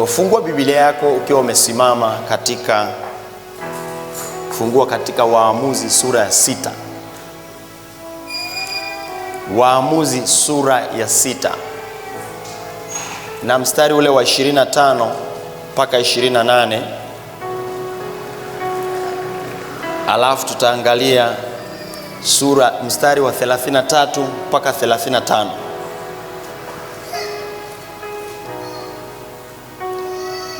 Fungua Biblia yako ukiwa umesimama fungua katika Waamuzi sura ya 6. Waamuzi sura ya 6 na mstari ule wa 25 mpaka 28. Alafu tutaangalia mstari wa 33 mpaka 35.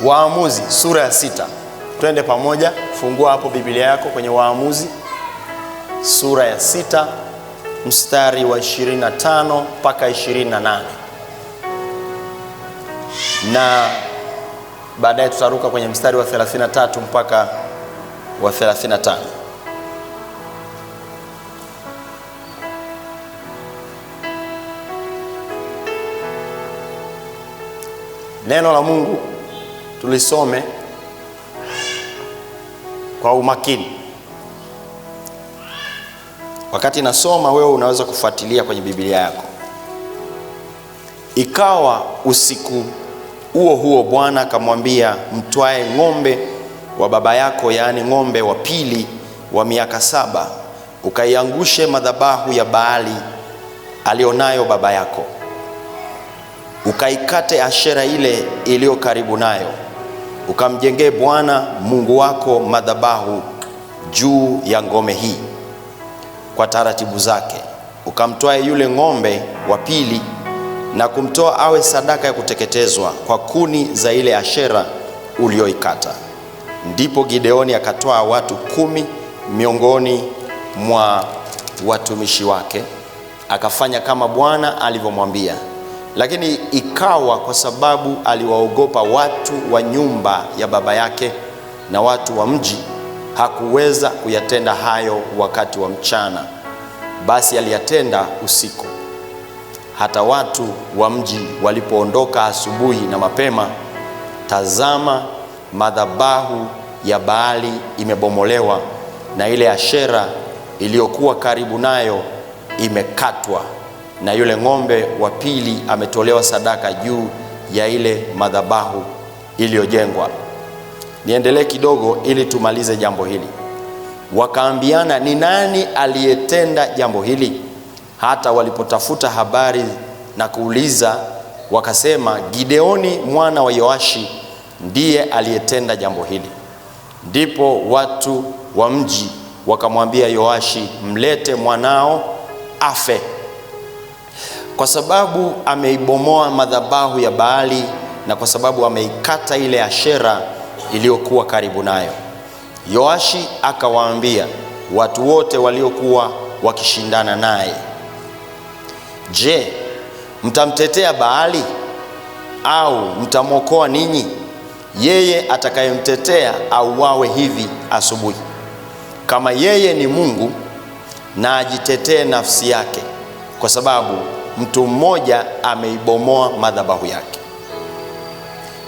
Waamuzi sura ya 6. Twende pamoja, fungua hapo Biblia yako kwenye Waamuzi sura ya 6 mstari wa 25 mpaka 28. Na baadaye tutaruka kwenye mstari wa 33 mpaka wa 35. Neno la Mungu tulisome kwa umakini. Wakati nasoma, wewe unaweza kufuatilia kwenye Biblia yako. Ikawa usiku huo huo Bwana akamwambia, mtwae ng'ombe wa baba yako, yaani ng'ombe wa pili wa miaka 7, ukaiangushe madhabahu ya Baali alionayo baba yako, ukaikate Ashera ile iliyo karibu nayo, ukamjengee Bwana Mungu wako madhabahu juu ya ngome hii kwa taratibu zake. Ukamtoa yule ng'ombe wa pili na kumtoa awe sadaka ya kuteketezwa kwa kuni za ile Ashera ulioikata. Ndipo Gideoni akatoa watu 10 miongoni mwa watumishi wake, akafanya kama Bwana alivyomwambia. Lakini ikawa kwa sababu aliwaogopa watu wa nyumba ya baba yake na watu wa mji, hakuweza kuyatenda hayo wakati wa mchana, basi aliyatenda usiku. Hata watu wa mji walipoondoka asubuhi na mapema, tazama, madhabahu ya Baali imebomolewa na ile Ashera iliyokuwa karibu nayo imekatwa, na yule ng'ombe wa pili ametolewa sadaka juu ya ile madhabahu iliyojengwa. Niendelee kidogo ili tumalize jambo hili. Wakaambiana, ni nani aliyetenda jambo hili? Hata walipotafuta habari na kuuliza, wakasema, Gideoni mwana wa Yoashi ndiye aliyetenda jambo hili. Ndipo watu wa mji wakamwambia Yoashi, mlete mwanao afe, kwa sababu ameibomoa madhabahu ya Baali na kwa sababu ameikata ile Ashera iliyokuwa karibu nayo. Yoashi akawaambia watu wote waliokuwa wakishindana naye, je, mtamtetea Baali au mtamwokoa ninyi? Yeye atakayemtetea auawe hivi asubuhi. Kama yeye ni Mungu, na ajitetee nafsi yake, kwa sababu mtu mmoja ameibomoa madhabahu yake.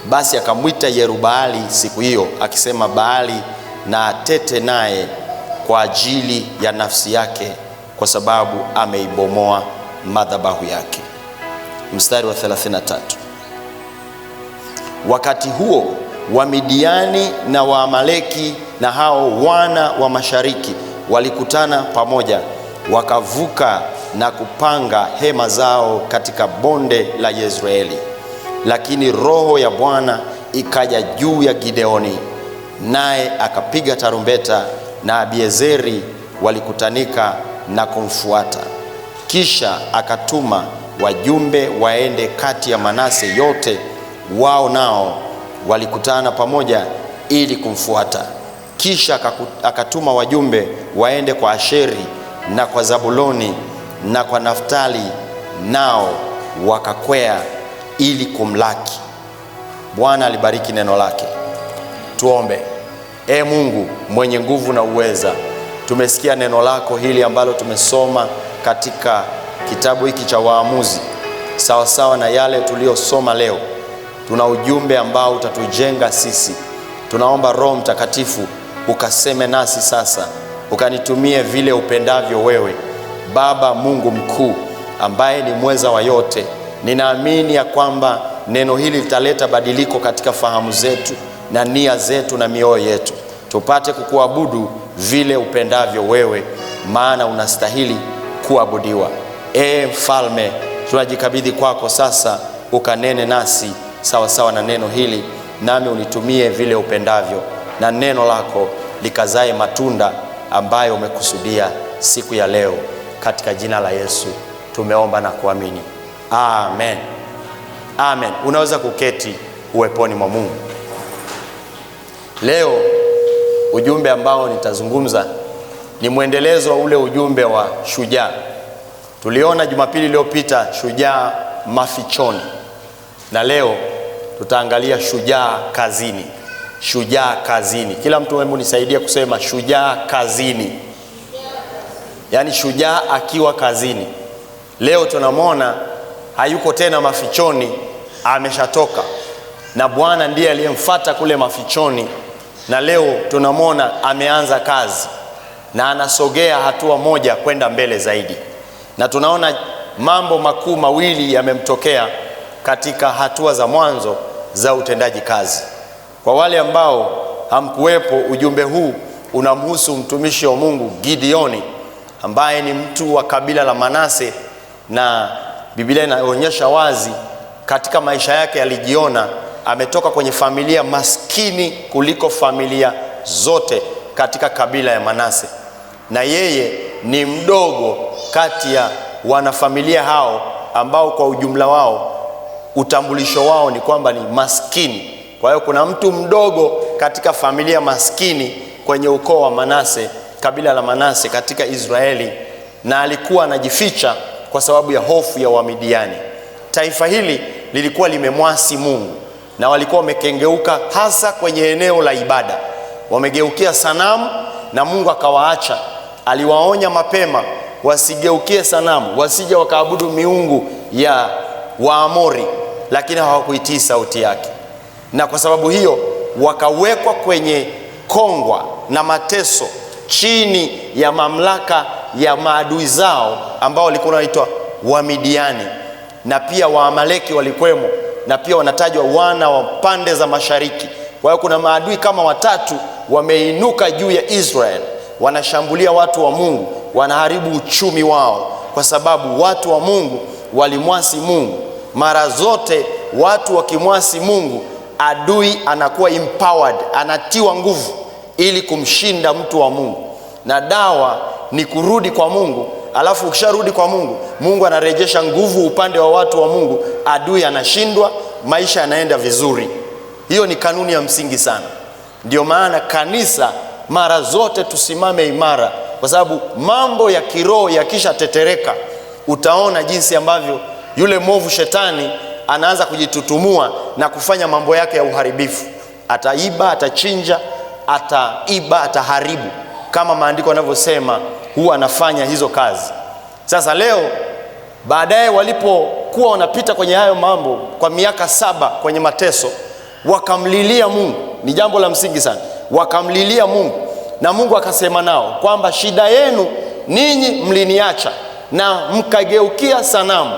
Basi akamwita Yerubaali siku hiyo, akisema, Baali na atete naye kwa ajili ya nafsi yake, kwa sababu ameibomoa madhabahu yake. Mstari wa 33. Wakati huo Wamidiani na Waamaleki na hao wana wa mashariki walikutana pamoja, wakavuka na kupanga hema zao katika bonde la Yezreeli. Lakini roho ya Bwana ikaja juu ya Gideoni, naye akapiga tarumbeta, na Abiezeri walikutanika na kumfuata. Kisha akatuma wajumbe waende kati ya Manase yote, wao nao walikutana pamoja ili kumfuata. Kisha akatuma wajumbe waende kwa Asheri na kwa Zabuloni na kwa Naftali, nao wakakwea ili kumlaki. Bwana alibariki neno lake. Tuombe. Mungu mwenye nguvu na uweza, tumesikia neno lako hili ambalo tumesoma katika kitabu hiki cha Waamuzi. Sawa na yale tuliyosoma leo, tuna ujumbe ambao utatujenga sisi. Tunaomba Roho Mtakatifu ukaseme nasi sasa, ukanitumie vile upendavyo wewe. Baba Mungu mkuu ambaye ni mweza wa yote, ninaamini ya kwamba neno hili litaleta badiliko katika fahamu zetu na nia zetu na mioyo yetu, tupate kukuabudu vile upendavyo wewe, maana unastahili kuabudiwa. Mfalme, tunajikabidhi kwako sasa, ukanene nasi sawa sawa na neno hili, nami unitumie vile upendavyo, na neno lako likazae matunda ambayo umekusudia siku ya leo, katika jina la Yesu tumeomba na kuamini, amen. Amen. Unaweza kuketi uweponi mwa Mungu. Leo ujumbe ambao nitazungumza ni mwendelezo wa ule ujumbe wa shujaa. Tuliona Jumapili iliyopita shujaa mafichoni, na leo tutaangalia shujaa kazini. Shujaa kazini. Kila mtu hebu nisaidie kusema shujaa kazini. Yaani shujaa akiwa kazini. Leo tunamwona hayuko tena mafichoni, ameshatoka, na Bwana ndiye aliyemfuata kule mafichoni, na leo tunamwona ameanza kazi na anasogea hatua moja kwenda mbele zaidi. Na tunaona mambo makuu mawili yamemtokea katika hatua za mwanzo za utendaji kazi. Kwa wale ambao hamkuwepo, ujumbe huu unamhusu mtumishi wa Mungu Gideoni, ambaye ni mtu wa kabila la Manase, na Biblia inaonyesha wazi katika maisha yake alijiona ametoka kwenye familia maskini kuliko familia zote katika kabila ya Manase, na yeye ni mdogo kati ya wanafamilia hao ambao kwa ujumla wao utambulisho wao ni kwamba ni maskini. Kwa hiyo kuna mtu mdogo katika familia maskini kwenye ukoo wa Manase, kabila la Manase katika Israeli, na alikuwa anajificha kwa sababu ya hofu ya Wamidiani. Taifa hili lilikuwa limemwasi Mungu na walikuwa wamekengeuka hasa kwenye eneo la ibada. Wamegeukia sanamu na Mungu akawaacha. Aliwaonya mapema wasigeukie sanamu, wasije wakaabudu miungu ya Waamori, lakini hawakuitii sauti yake. Na kwa sababu hiyo wakawekwa kwenye kongwa na mateso chini ya mamlaka ya maadui zao ambao walikuwa wanaitwa Wamidiani, na pia Waamaleki walikwemo, na pia wanatajwa wana wa pande za mashariki. Kwa hiyo kuna maadui kama watatu wameinuka juu ya Israel, wanashambulia watu wa Mungu, wanaharibu uchumi wao, kwa sababu watu wa Mungu walimwasi Mungu. Mara zote watu wakimwasi Mungu, adui anakuwa empowered, anatiwa nguvu ili kumshinda mtu wa Mungu. Na dawa ni kurudi kwa Mungu. Alafu ukisharudi kwa Mungu, Mungu anarejesha nguvu upande wa watu wa Mungu, adui anashindwa, maisha yanaenda vizuri. Hiyo ni kanuni ya msingi sana. Ndio maana kanisa mara zote tusimame imara, kwa sababu mambo ya kiroho yakisha tetereka, utaona jinsi ambavyo yule mwovu shetani anaanza kujitutumua na kufanya mambo yake ya uharibifu. Ataiba, atachinja, ataiba, ataharibu, kama maandiko yanavyosema huwa anafanya hizo kazi. Sasa leo baadaye walipokuwa wanapita kwenye hayo mambo kwa miaka 7 kwenye mateso, wakamlilia Mungu. Ni jambo la msingi sana. Wakamlilia Mungu na Mungu akasema nao kwamba shida yenu ninyi mliniacha na mkageukia sanamu.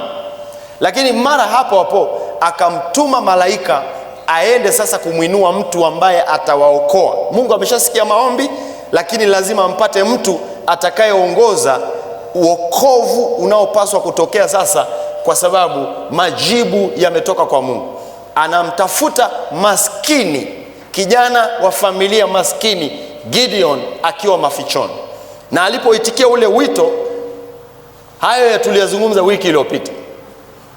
Lakini mara hapo hapo akamtuma malaika aende sasa kumwinua mtu ambaye atawaokoa. Mungu ameshasikia maombi, lakini lazima ampate mtu atakayeongoza uokovu unaopaswa kutokea sasa, kwa sababu majibu yametoka kwa Mungu. Anamtafuta maskini, kijana wa familia maskini, Gideon akiwa mafichoni. Na alipoitikia ule wito, hayo tuliyazungumza wiki iliyopita,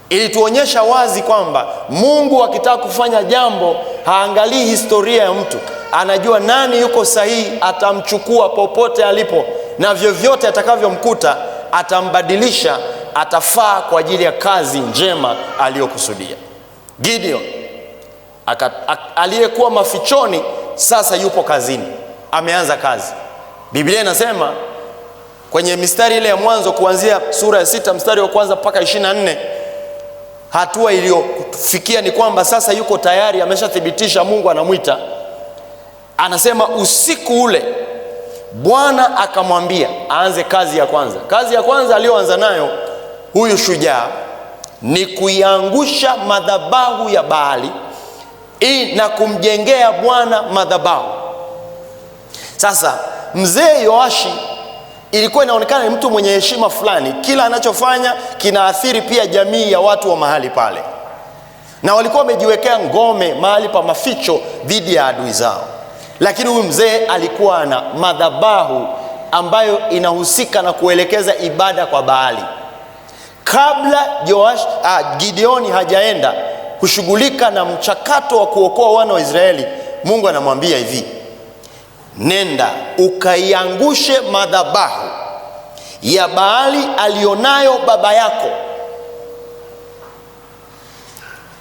ilituonyesha wazi kwamba Mungu akitaka kufanya jambo haangalii historia ya mtu. Anajua nani yuko sahihi, atamchukua popote alipo, na vyovyote atakavyomkuta atambadilisha, atafaa kwa ajili ya kazi njema aliyokusudia. Gideon aliyekuwa mafichoni sasa yupo kazini, ameanza kazi. Biblia inasema kwenye mistari ile ya mwanzo kuanzia sura ya 6 mstari wa kwanza mpaka 24, hatua iliyofikia ni kwamba sasa yuko tayari, ameshathibitisha Mungu anamwita. Anasema usiku ule Bwana akamwambia aanze kazi ya kwanza. Kazi ya kwanza aliyoanza nayo huyu shujaa ni kuiangusha madhabahu ya Baali na kumjengea Bwana madhabahu. Sasa mzee Yoashi ilikuwa inaonekana ni mtu mwenye heshima fulani, kila anachofanya kinaathiri pia jamii ya watu wa mahali pale, na walikuwa wamejiwekea ngome mahali pa maficho dhidi ya adui zao. Lakini huyu mzee alikuwa na madhabahu ambayo inahusika na kuelekeza ibada kwa Baali. Kabla Gideoni hajaenda kushughulika na mchakato wa kuokoa wana wa Israeli, Mungu anamwambia hivi: nenda ukaiangushe madhabahu ya Baali alionayo baba yako,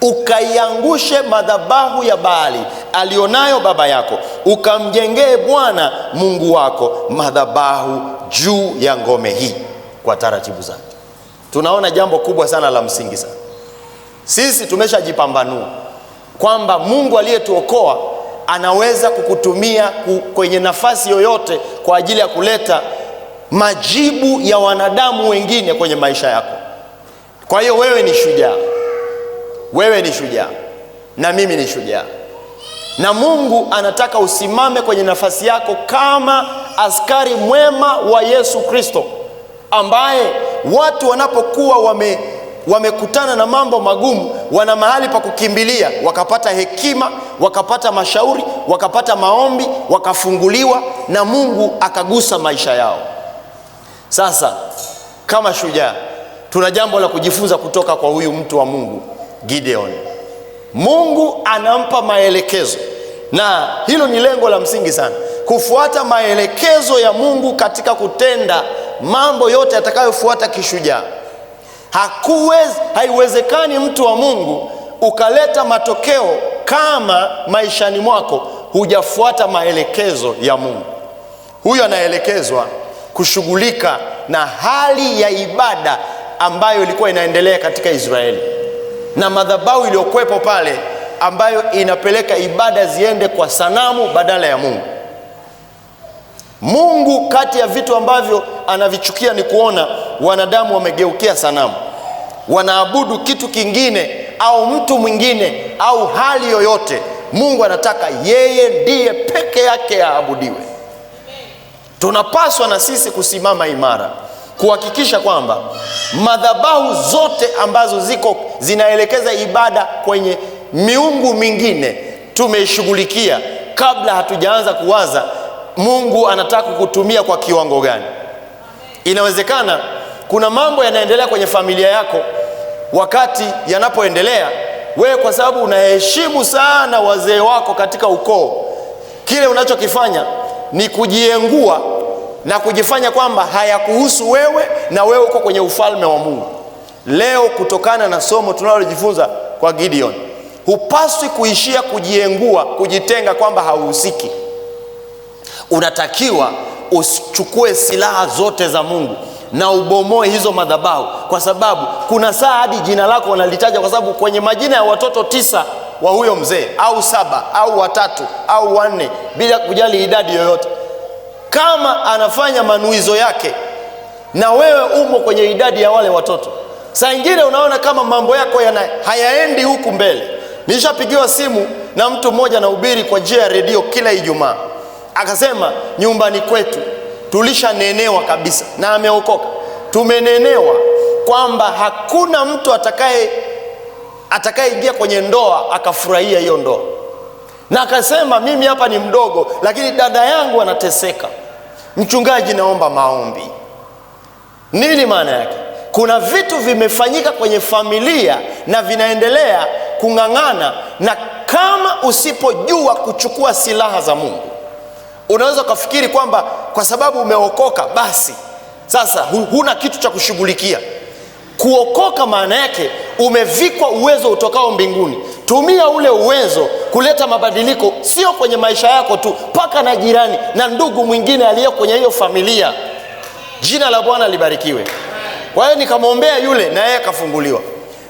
ukaiangushe madhabahu ya Baali alionayo baba yako, ukamjengee Bwana Mungu wako madhabahu juu ya ngome hii kwa taratibu zake. Tunaona jambo kubwa sana la msingi sana. Sisi tumeshajipambanua kwamba Mungu aliyetuokoa anaweza kukutumia kwenye nafasi yoyote kwa ajili ya kuleta majibu ya wanadamu wengine kwenye maisha yako. Kwa hiyo wewe ni shujaa. Wewe ni shujaa na mimi ni shujaa, na Mungu anataka usimame kwenye nafasi yako kama askari mwema wa Yesu Kristo, ambaye watu wanapokuwa wamekutana na mambo magumu, wana mahali pa kukimbilia, wakapata hekima, wakapata mashauri, wakapata maombi, wakafunguliwa na Mungu akagusa maisha yao. Sasa kama shujaa tuna jambo la kujifunza kutoka kwa huyu mtu wa Mungu Gideon. Mungu anampa maelekezo, na hilo ni lengo la msingi sana, kufuata maelekezo ya Mungu katika kutenda mambo yote atakayofuata kishujaa. Haiwezekani mtu wa Mungu ukaleta matokeo kama maishani mwako hujafuata maelekezo ya Mungu. Huyo anaelekezwa kushughulika na hali ya ibada ambayo ilikuwa inaendelea katika Israeli, na madhabahu iliyokuwepo pale ambayo inapeleka ibada ziende kwa sanamu badala ya Mungu. Mungu kati ya vitu ambavyo anavichukia ni kuona wanadamu wamegeukia sanamu, wanaabudu kitu kingine au mtu mwingine au hali yoyote. Mungu anataka yeye ndiye peke yake aabudiwe. Tunapaswa na sisi kusimama imara kuhakikisha kwamba madhabahu zote ambazo zinaelekeza ibada kwenye miungu mingine tumeishughulikia kabla hatujaanza kuwaza Mungu anataka kukutumia kwa kiwango gani. Inawezekana kuna mambo yanaendelea kwenye familia yako, wakati yanapoendelea wewe, kwa sababu unaheshimu sana wazee wako katika ukoo, kile unachokifanya ni kujiengua na kujifanya kwamba hayakuhusu wewe na wewe uko kwenye ufalme wa Mungu. Leo kutokana na somo tunalojifunza kwa Gideon, hupaswi kuishia kujiengua, kujitenga kwamba hauhusiki. Unatakiwa uchukue silaha zote za Mungu na ubomoe hizo madhabahu, kwa sababu kuna saa hadi jina lako wanalitaja, kwa sababu kwenye majina ya watoto 9 wa huyo mzee au 7 au 3 au 4, bila kujali idadi yoyote, kama anafanya manuizo yake na wewe umo kwenye idadi ya wale watoto, saa nyingine unaona kama mambo yako hayaendi huku mbele. Nishapigiwa simu na mtu mmoja anahubiri kwa njia ya redio kila Ijumaa, akasema nyumbani kwetu tulishanenewa kabisa, na ameokoka. Tumenenewa kwamba hakuna mtu atakayeingia kwenye ndoa akafurahia hiyo ndoa, na akasema mimi hapa ni mdogo, lakini dada yangu anateseka, mchungaji naomba maombi. Nini maana yake? Kuna vitu vimefanyika kwenye familia na vinaendelea kung'ang'ana, na kama usipojua kuchukua silaha za Mungu, unaweza kufikiri kwamba kwa sababu umeokoka basi sasa huna kitu cha kushughulikia. Kuokoka maana yake umevikwa uwezo utokao mbinguni. Tumia ule uwezo kuleta mabadiliko, sio kwenye maisha yako tu, paka na jirani na ndugu mwingine aliye kwenye hiyo familia. Jina la Bwana libarikiwe. Kwa hiyo nikamwombea yule na yeye akafunguliwa.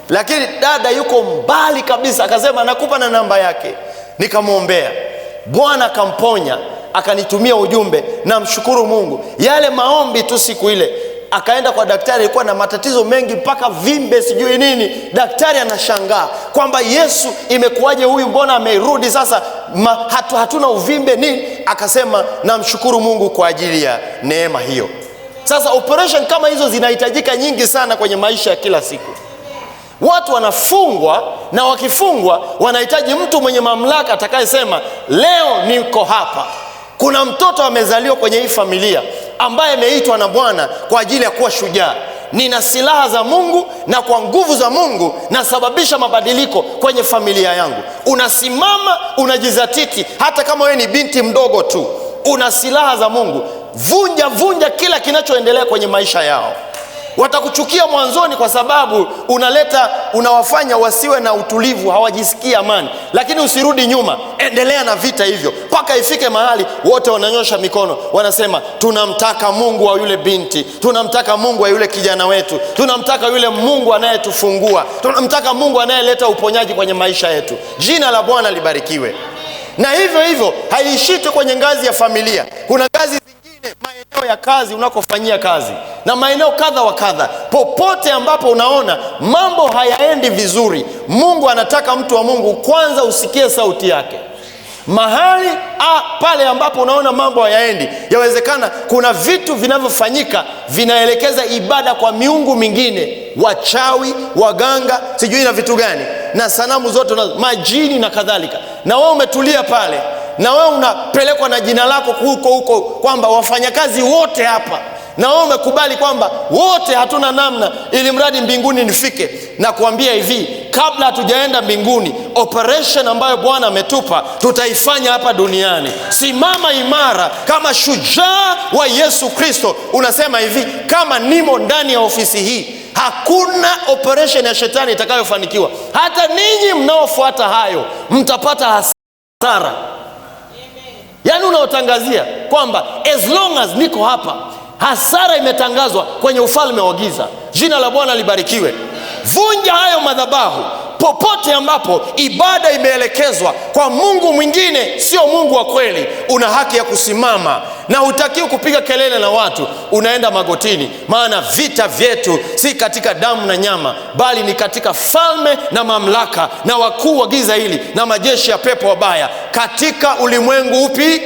Lakini dada yuko mbali kabisa, akasema nakupa na namba yake. Nikamwombea, Bwana akamponya, akanitumia ujumbe. Na mshukuru Mungu, yale maombi tu siku ile akaenda kwa daktari, alikuwa na matatizo mengi mpaka vimbe sijui nini. Daktari anashangaa kwamba Yesu, imekuwaje huyu, mbona amerudi sasa, hatuna uvimbe nini? Akasema namshukuru Mungu kwa ajili ya neema hiyo. Sasa operation kama hizo zinahitajika nyingi sana kwenye maisha ya kila siku. Watu wanafungwa, na wakifungwa wanahitaji mtu mwenye mamlaka atakayesema leo niko hapa. Kuna mtoto amezaliwa kwenye hii familia ambaye ameitwa na Bwana kwa ajili ya kuwa shujaa. Nina silaha za Mungu, na kwa nguvu za Mungu nasababisha mabadiliko kwenye familia yangu. Unasimama, unajizatiti, hata kama wewe ni binti mdogo tu, una silaha za Mungu. Vunja kila kinachoendelea kwenye maisha yao. Watakuchukia mwanzoni kwa sababu unawafanya wasiwe na utulivu, hawajisikii amani, lakini usirudi nyuma, endelea na vita hivyo mpaka ifike mahali wote wananyosha mikono, wanasema tunamtaka Mungu wa yule binti, tunamtaka Mungu wa yule kijana wetu, tunamtaka yule Mungu anayetufungua, tunamtaka Mungu anayeleta uponyaji kwenye maisha yetu. Jina la Bwana libarikiwe. Na hivyo haiishii kwenye ngazi ya familia, kuna ngazi zingine, maeneo ya kazi unakofanyia kazi, na maeneo kadha wa kadha. Popote ambapo unaona mambo hayaendi vizuri, Mungu anataka mtu wa Mungu kwanza usikie sauti yake. Mahali pale ambapo unaona mambo hayaendi, yawezekana kuna vitu vinavyofanyika vinaelekeza ibada kwa miungu mingine, wachawi, waganga, sijui na vitu gani, na sanamu zote na majini na kadhalika. Na wewe umetulia pale, na wewe unapelekwa na jina lako huko kwamba wafanyakazi wote hapa, na wewe umekubali kwamba wote hatuna namna, ili mradi mbinguni nifike. Na kuambia hivi, kabla hatujaenda mbinguni, operation ambayo Bwana ametupa tutaifanya hapa duniani. Simama imara kama shujaa wa Yesu Kristo. Unasema hivi, kama nimo ndani ya ofisi hii, hakuna operation ya shetani itakayofanikiwa. Hata ninyi mnaofuata hayo mtapata hasara. Yaani unaotangazia kwamba as long as niko hapa, hasara imetangazwa kwenye ufalme wa giza. Jina la Bwana libarikiwe. Vunja hayo madhabahu. Popote ambapo ibada imeelekezwa kwa mungu mwingine, sio Mungu wa kweli, una haki ya kusimama, na hutakiwi kupiga kelele na watu. Unaenda magotini, maana vita vyetu si katika damu na nyama, bali ni katika falme na mamlaka na wakuu wa giza hili na majeshi ya pepo wabaya katika ulimwengu upi?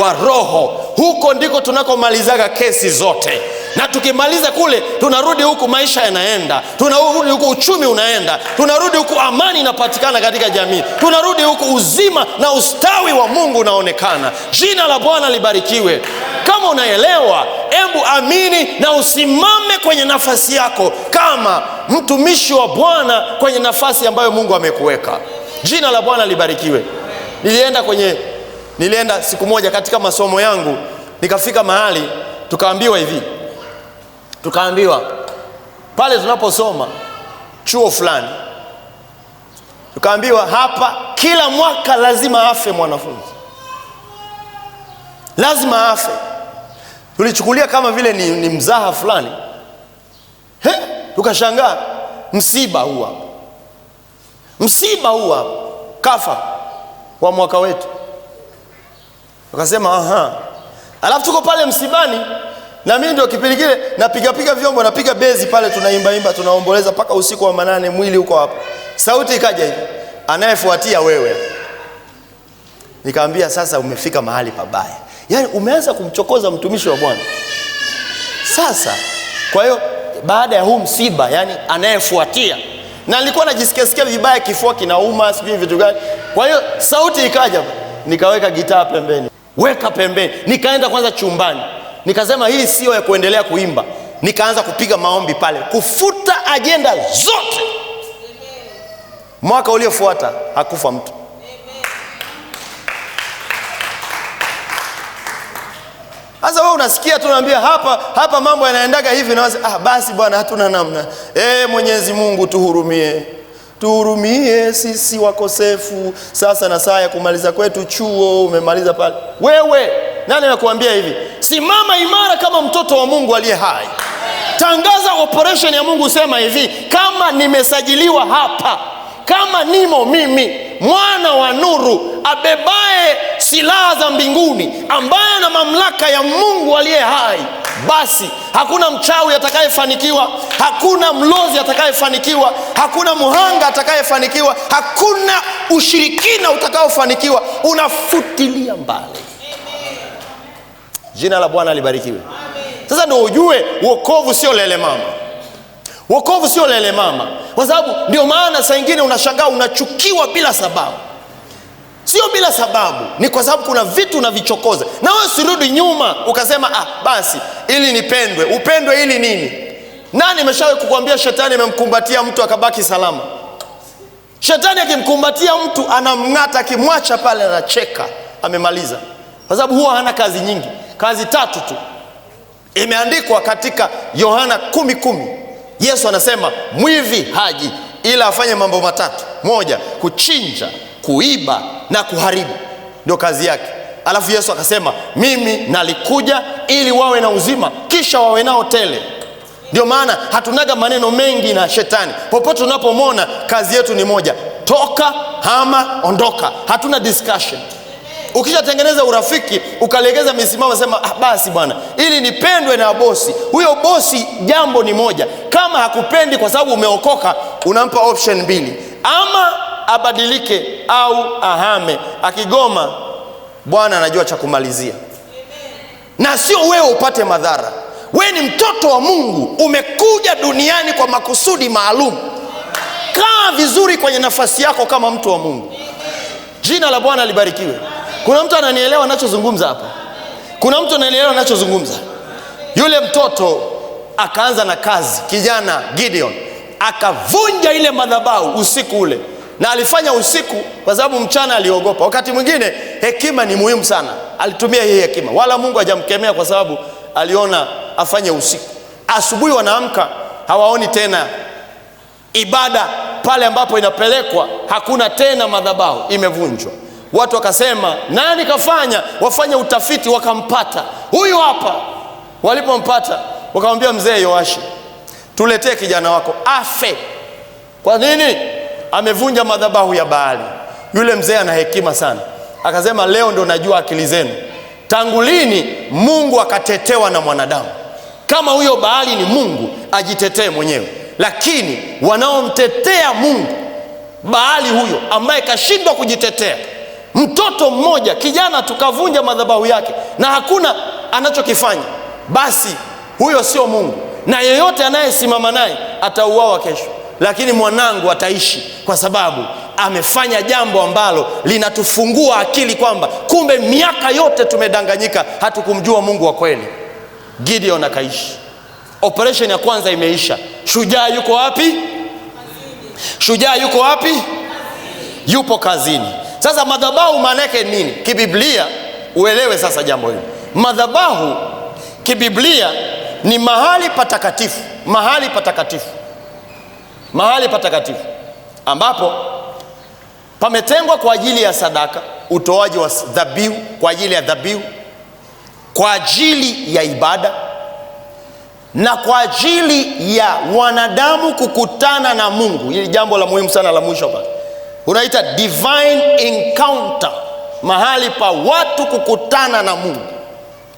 Wa roho. Huko ndiko tunakomalizaga kesi zote. Na tukimaliza kule, tunarudi huku maisha yanaenda, tunarudi huku uchumi unaenda, tunarudi huku amani inapatikana katika jamii, tunarudi huku uzima na ustawi wa Mungu unaonekana. Jina la Bwana libarikiwe. Kama unaelewa, hebu amini na usimame kwenye nafasi yako kama mtumishi wa Bwana kwenye nafasi ambayo Mungu amekuweka. Jina la Bwana libarikiwe. Nilienda siku moja katika masomo yangu, nikafika mahali tukaambiwa pale tunaposoma chuo fulani, tukaambiwa hapa kila mwaka lazima afe mwanafunzi, lazima afe. Tulichukulia kama vile ni mzaha fulani. Tukashangaa, msiba huwa kafa wa mwaka wetu. Tukasema alafu tuko pale msibani, na mimi ndio kipindi kile napiga vyombo, napiga bezi pale, tunaimba, tunaomboleza mpaka usiku wa manane, mwili uko hapo. Sauti ikaja hivi, anayefuatia wewe. Nikamwambia, sasa umefika mahali pabaya. Yaani umeanza kumchokoza mtumishi wa Bwana. Sasa kwa hiyo baada ya huu msiba, yani anayefuatia, na nilikuwa najisikia vibaya, kifua kinauma, sijui vitu gani. Kwa hiyo sauti ikaja, nikaweka gitaa pembeni, weka pembeni, nikaenda kwanza chumbani. Nikasema hii sio ya kuendelea kuimba. Nikaanza kupiga maombi pale, kufuta ajenda zote. Mwaka uliofuata hakufa mtu. Sasa wewe unasikia tunaambia hapa mambo yanaendaga hivi, na basi Bwana hatuna namna. Mwenyezi Mungu tuhurumie sisi wakosefu. Sasa na saa ya kumaliza kwetu chuo umemaliza pale. Wewe nani anakuambia hivi? Simama imara kama mtoto wa Mungu aliye hai. Tangaza operation ya Mungu, sema hivi, kama nimesajiliwa hapa, kama nimo mimi mwana wa nuru abebaye silaha za mbinguni, ambaye na mamlaka ya Mungu aliye hai, basi hakuna mchawi atakayefanikiwa, hakuna mlozi atakayefanikiwa, hakuna muhanga atakayefanikiwa, hakuna ushirikina utakaofanikiwa. Unafutilia mbali. Jina la Bwana libarikiwe. Sasa ndio ujue wokovu sio lele mama. Wokovu sio lele mama. Kwa sababu ndio maana saa nyingine unashangaa unachukiwa bila sababu. Sio bila sababu, ni kwa sababu kuna vitu unavichokoza. Na wewe usirudi nyuma ukasema basi ili nipendwe. Upendwe ili nini? Nani ameshawahi kukuambia shetani amemkumbatia mtu akabaki salama? Shetani akimkumbatia mtu anamng'ata, akimwacha pale anacheka, amemaliza. Kwa sababu huwa hana kazi nyingi, kazi 3 tu. Imeandikwa katika Yohana 10:10. Yesu anasema mwivi haji ila afanye mambo 3. 1, kuchinja, kuiba na kuharibu. Ndio kazi yake. Alafu Yesu akasema mimi nalikuja ili wawe na uzima kisha wawe nao tele. Ndio maana hatunaga maneno mengi na shetani. Popote unapomwona kazi yetu ni moja: toka, hama, ondoka. Hatuna discussion. Ukishatengeneza urafiki ukalegeza misimamo, sema basi bwana ili nipendwe na bosi. Huyo bosi jambo ni moja. Kama hakupendi kwa sababu umeokoka, unampa option 2: ama abadilike au ahame. Akigoma, Bwana anajua cha kumalizia. Na sio wewe upate madhara. Wewe ni mtoto wa Mungu, umekuja duniani kwa makusudi maalum. Kaa vizuri kwenye nafasi yako kama mtu wa Mungu. Jina la Bwana libarikiwe. Kuna mtu ananielewa ninachozungumza hapa? Kuna mtu ananielewa ninachozungumza? Yule mtoto akaanza na kazi, kijana Gideon akavunja ile madhabahu usiku ule. Na alifanya usiku kwa sababu mchana aliogopa. Wakati mwingine hekima ni muhimu sana. Alitumia hii hekima. Wala Mungu hajamkemea kwa sababu aliona afanye usiku. Asubuhi wanaamka, hawaoni tena ibada pale ambapo inapelekwa, hakuna tena madhabahu, imevunjwa. Watu wakasema nani kafanya? Wafanya utafiti, wakampata. Huyu hapa. Walipompata wakamwambia mzee Yoashi, tuletee kijana wako afe. Kwa nini? Amevunja madhabahu ya Baali. Yule mzee ana hekima sana. Akasema leo ndo najua akili zenu. Tangu lini Mungu akatetewa na mwanadamu? Kama huyo Baali ni Mungu, ajitetee mwenyewe. Lakini wanaomtetea Mungu, Baali huyo ambaye kashindwa kujitetea, mtoto mmoja kijana tukavunja madhabahu yake na hakuna anachokifanya, basi huyo sio Mungu. Na yeyote anayesimama naye atauawa kesho. Lakini mwanangu ataishi kwa sababu amefanya jambo ambalo linatufungua akili kwamba kumbe miaka yote tumedanganyika, hatukumjua Mungu wa kweli. Gideon akaishi. Operation ya kwanza imeisha. Shujaa yuko wapi? Shujaa yuko wapi? Yupo kazini. Sasa madhabahu maana yake nini? Kibiblia uelewe sasa jambo hili. Madhabahu kibiblia ni mahali patakatifu. Mahali patakatifu. Mahali patakatifu ambapo pametengwa kwa ajili ya sadaka, utoaji wa dhabihu, kwa ajili ya dhabihu, kwa ajili ya ibada, na kwa ajili ya wanadamu kukutana na Mungu. Hili jambo la muhimu sana la mwisho hapa. Unaita divine encounter. Mahali pa watu kukutana na Mungu.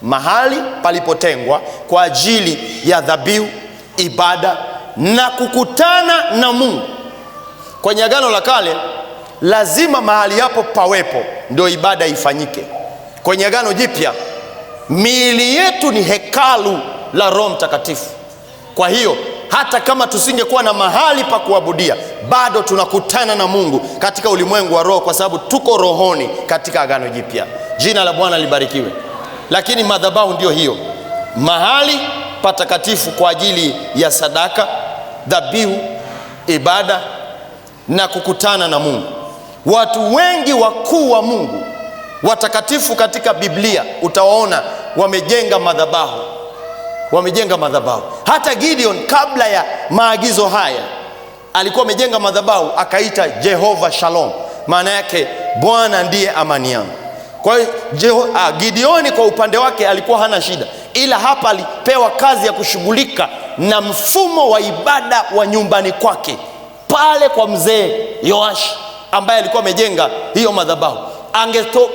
Mahali palipotengwa kwa ajili ya dhabihu, ibada na kukutana na Mungu. Kwenye Agano la Kale lazima mahali hapo pawepo ndio ibada ifanyike. Kwenye Agano Jipya miili yetu ni hekalu la Roho Mtakatifu. Kwa hiyo hata kama tusingekuwa na mahali pa kuabudia, bado tunakutana na Mungu katika ulimwengu wa roho, kwa sababu tuko rohoni katika Agano Jipya. Jina la Bwana libarikiwe. Lakini madhabahu ndio hiyo, mahali patakatifu kwa ajili ya sadaka, dhabihu, ibada na kukutana na Mungu. Watu wengi wakuu wa Mungu watakatifu katika Biblia utawaona wamejenga madhabahu. Wamejenga madhabahu. Hata Gideon kabla ya maagizo haya alikuwa amejenga madhabahu, akaita Jehova Shalom. Maana yake Bwana ndiye amani yangu. Kwa hiyo Gideoni kwa upande wake alikuwa hana shida, ila hapa alipewa kazi ya kushughulika na mfumo wa ibada wa nyumbani kwake pale kwa mzee Yoashi ambaye alikuwa amejenga hiyo madhabahu.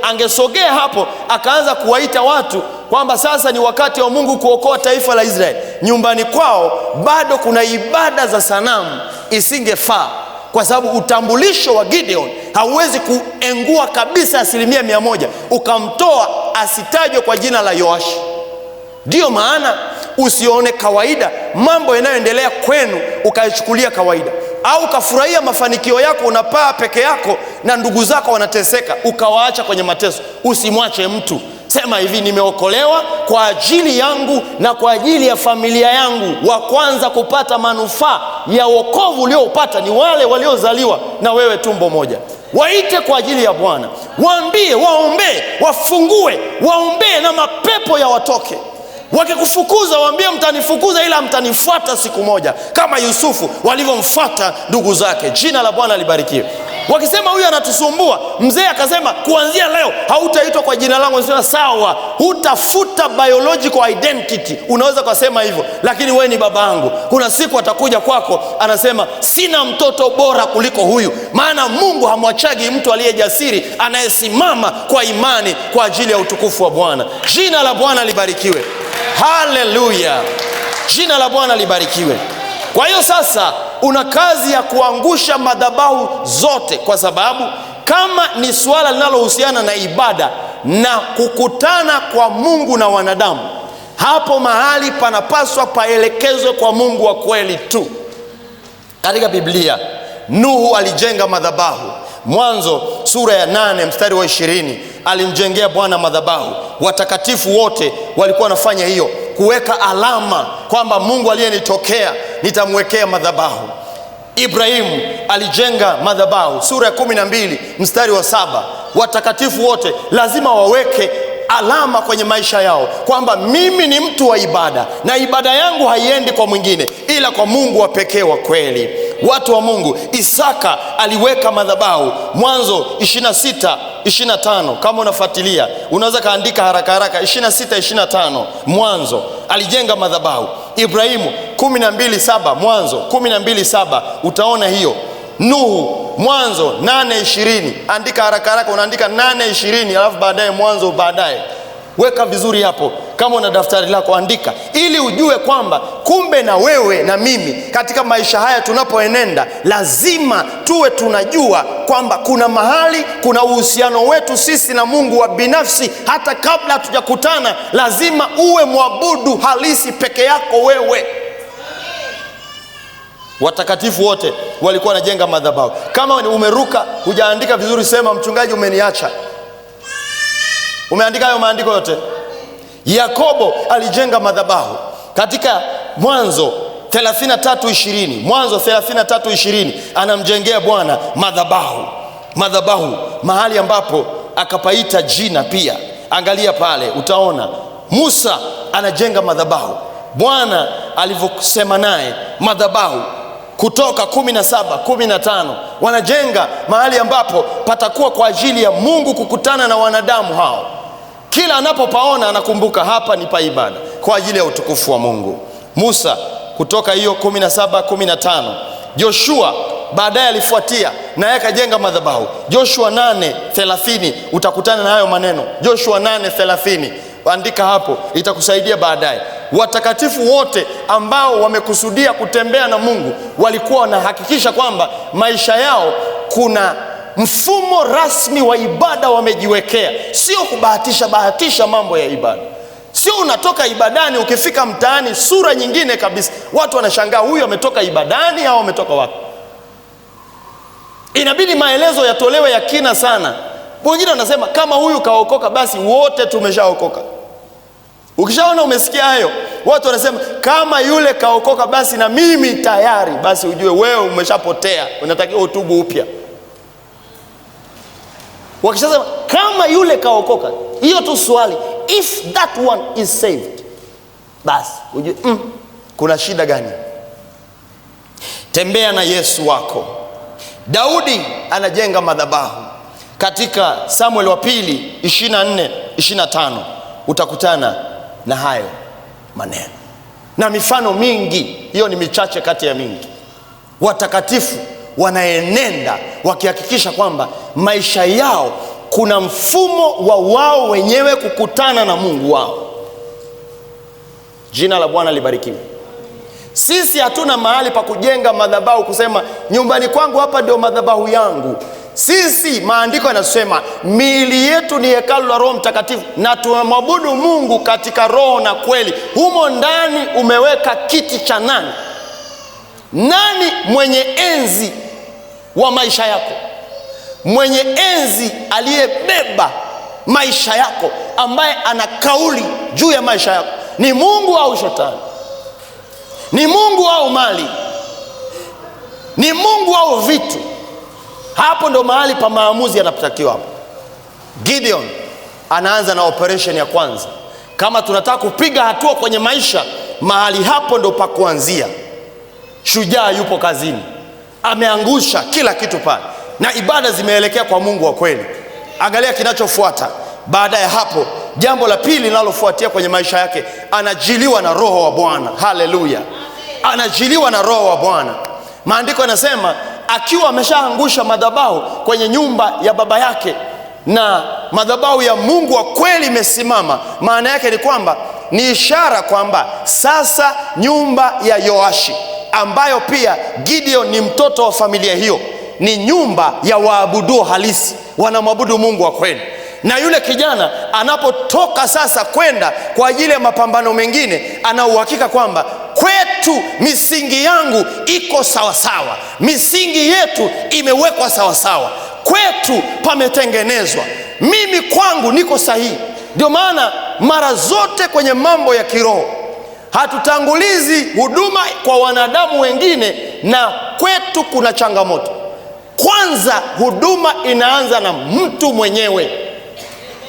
Angesogea hapo akaanza kuwaita watu kwamba sasa ni wakati wa Mungu kuokoa taifa la Israeli, nyumbani kwao bado kuna ibada za sanamu, isingefaa. Kwa sababu utambulisho wa Gideon hauwezi kuengua kabisa 100% ukamtoa asitajwe kwa jina la Yoashi. Ndiyo maana usione kawaida mambo yanayoendelea kwenu ukaichukulia kawaida, au ukafurahia mafanikio yako, unapaa peke yako na ndugu zako wanateseka ukawaacha kwenye mateso. Usimwache mtu. Sema hivi, nimeokolewa kwa ajili yangu na kwa ajili ya familia yangu. Wa kwanza kupata manufaa ya wokovu ulioupata ni wale waliozaliwa na wewe tumbo moja. Waite kwa ajili ya Bwana, waambie, waombee, wafungue, waombee na mapepo ya watoke. Wakikufukuza waambie, mtanifukuza ila mtanifuata siku moja, kama Yusufu walivyomfuata ndugu zake. Jina la Bwana libarikiwe. Wakisema huyu anatusumbua, mzee akasema kuanzia leo hautaitwa kwa jina langu. Anasema sawa, hutafuta biological identity. Unaweza kusema hivyo, lakini wewe ni babangu. Kuna siku atakuja kwako anasema sina mtoto bora kuliko huyu. Maana Mungu hamwachagi mtu aliye jasiri, anayesimama kwa imani kwa ajili ya utukufu wa Bwana. Jina la Bwana libarikiwe. Haleluya. Jina la Bwana libarikiwe. Kwa hiyo sasa una kazi ya kuangusha madhabahu zote, kwa sababu kama ni suala linalohusiana na ibada na kukutana kwa Mungu na wanadamu, hapo mahali panapaswa paelekezwe kwa Mungu wa kweli tu. Katika Biblia Nuhu alijenga madhabahu. Mwanzo sura ya 8 mstari wa 20, alimjengea Bwana madhabahu. Watakatifu wote walikuwa wanafanya hiyo, kuweka alama kwamba Mungu aliyenitokea nitamwekea madhabahu. Ibrahimu alijenga madhabahu. Sura ya 12 mstari wa 7, watakatifu wote lazima waweke alama kwenye maisha yao kwamba mimi ni mtu wa ibada na ibada yangu haiendi kwa mwingine ila kwa Mungu wa pekee wa kweli. Watu wa Mungu, Isaka aliweka madhabahu. Mwanzo 26:25, kama unafuatilia unaweza kaandika haraka haraka, 26:25. Mwanzo alijenga madhabahu. Ibrahimu 12:7, Mwanzo 12:7 utaona hiyo. Nuhu Mwanzo 8:20, andika haraka haraka, unaandika 8:20 alafu baadaye Mwanzo baadaye. Weka vizuri hapo, kama una daftari lako andika, ili ujue kwamba kumbe na wewe na mimi katika maisha haya tunapoenenda lazima tuwe tunajua kwamba kuna mahali, kuna uhusiano wetu sisi na Mungu wa binafsi. Hata kabla hatujakutana lazima uwe mwabudu halisi peke yako wewe. Watakatifu wote walikuwa wanajenga madhabahu. Kama umeruka hujaandika vizuri, sema mchungaji umeniacha. Umeandika hayo maandiko yote? Yakobo alijenga madhabahu katika Mwanzo 33:20. Mwanzo 33:20 anamjengea Bwana madhabahu. Madhabahu, mahali ambapo akapaita jina pia. Angalia pale utaona Musa anajenga madhabahu. Bwana alivyosema naye madhabahu. Kutoka 17:15 wanajenga mahali ambapo patakuwa kwa ajili ya Mungu kukutana na wanadamu hao. Kila anapopaona anakumbuka hapa ni pa ibada kwa ajili ya utukufu wa Mungu. Musa, kutoka hiyo 17:15. Joshua baadaye alifuatia naye akajenga madhabahu. Joshua 8:30 utakutana na hayo maneno. Joshua 8:30, andika hapo, itakusaidia baadaye. Watakatifu wote ambao wamekusudia kutembea na Mungu walikuwa wanahakikisha kwamba maisha yao kuna mfumo rasmi wa ibada wamejiwekea. Sio kubahatisha mambo ya ibada. Sio unatoka ibadani ukifika mtaani sura nyingine kabisa. Watu wanashangaa, huyu ametoka ibadani au ametoka wapi? Inabidi maelezo yatolewe ya kina sana. Wengine wanasema kama huyu kaokoka basi wote tumeshaokoka. Ukishaona umesikia hayo, watu wanasema kama yule kaokoka basi na mimi tayari, basi ujue wewe umeshapotea, unatakiwa utubu upya. Wakishasema kama yule kaokoka, hiyo tu swali, if that one is saved, basi ujue kuna shida gani? Tembea na Yesu wako. Daudi anajenga madhabahu. Katika Samuel wa pili 24:25 utakutana na hayo maneno na mifano mingi. Hiyo ni michache kati ya mingi. Watakatifu wanaenenda wakihakikisha kwamba maisha yao kuna mfumo wa wao wenyewe kukutana na Mungu wao. Jina la Bwana libarikiwe. Sisi hatuna mahali pa kujenga madhabahu kusema nyumbani kwangu hapa ndio madhabahu yangu. Sisi maandiko yanasema miili yetu ni hekalu la Roho Mtakatifu na tunamwabudu Mungu katika roho na kweli. Humo ndani umeweka kiti cha nani? Nani mwenye enzi wa maisha yako? Mwenye enzi aliyebeba maisha yako, ambaye ana kauli juu ya maisha yako, ni Mungu au Shetani? Ni Mungu au mali? Ni Mungu au vitu? Hapo ndo mahali pa maamuzi yanapotakiwa hapo. Gideon anaanza na operation ya kwanza. Kama tunataka kupiga hatua kwenye maisha, mahali hapo ndo pa kuanzia. Shujaa yupo kazini, ameangusha kila kitu pale, na ibada zimeelekea kwa Mungu wa kweli. Angalia kinachofuata baada ya hapo. Jambo la pili linalofuatia kwenye maisha yake, anajiliwa na Roho wa Bwana. Haleluya! Anajiliwa na Roho wa Bwana. Maandiko yanasema akiwa ameshaangusha madhabahu kwenye nyumba ya baba yake na madhabahu ya Mungu wa kweli imesimama, maana yake ni kwamba ni ishara kwamba sasa nyumba ya Yoashi, ambayo pia Gideon ni mtoto wa familia hiyo, ni nyumba ya waabudu halisi, wanamwabudu Mungu wa kweli. Na yule kijana anapotoka sasa kwenda kwa ajili ya mapambano mengine, ana uhakika kwamba kwetu misingi yangu iko sawasawa, misingi yetu imewekwa sawasawa, kwetu pametengenezwa, mimi kwangu niko sahihi. Ndio maana mara zote kwenye mambo ya kiroho hatutangulizi huduma kwa wanadamu wengine, na kwetu kuna changamoto. Kwanza huduma inaanza na mtu mwenyewe,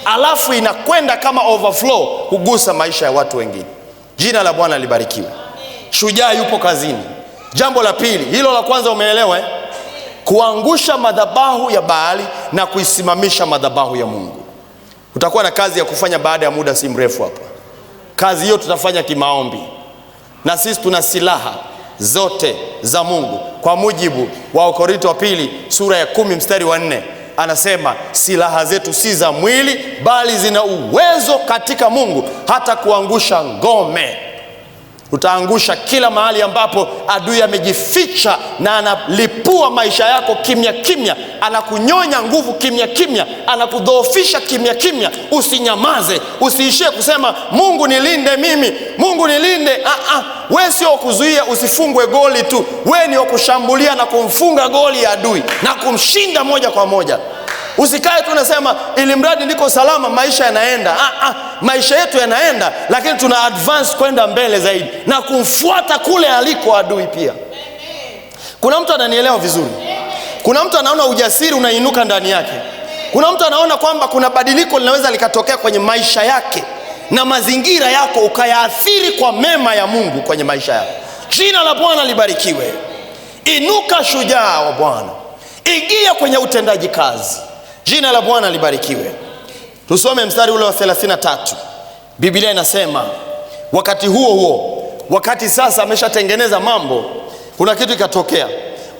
alafu inakwenda kama overflow kugusa maisha ya watu wengine. Jina la Bwana libarikiwe. Shujaa yupo kazini. Jambo la pili, hilo la kwanza umeelewa kuangusha madhabahu ya Baali na kuisimamisha madhabahu ya Mungu. Utakuwa na kazi ya kufanya baada ya muda si mrefu hapa. Kazi hiyo tutafanya kimaombi, na sisi tuna silaha zote za Mungu. Kwa mujibu wa Wakorintho wa pili sura ya 10 mstari wa 4, anasema silaha zetu si za mwili, bali zina uwezo katika Mungu hata kuangusha ngome. Utaangusha kila mahali ambapo adui amejificha na analipua maisha yako kimya kimya, anakunyonya nguvu kimya kimya, anakudhoofisha kimya kimya. Usinyamaze, usiishie kusema Mungu nilinde mimi, Mungu nilinde. Wewe sio kuzuia usifungwe goli tu, wewe ni kushambulia na kumfunga goli ya adui na kumshinda moja kwa moja. Usikae tu unasema ili mradi niko salama, maisha yanaenda. Maisha yetu yanaenda, lakini tuna advance kwenda mbele zaidi na kumfuata kule aliko adui pia. Kuna mtu ananielewa vizuri? Kuna mtu anaona ujasiri unainuka ndani yake. Kuna mtu anaona kwamba kuna badiliko linaweza likatokea kwenye maisha yake na mazingira yako ukayaathiri kwa mema ya Mungu kwenye maisha yako. Jina la Bwana libarikiwe. Inuka shujaa wa Bwana, ingia kwenye utendaji kazi. Jina la Bwana libarikiwe. Tusome mstari ule wa 33. Biblia inasema wakati huo, wakati sasa ameshatengeneza mambo, kuna kitu ikatokea.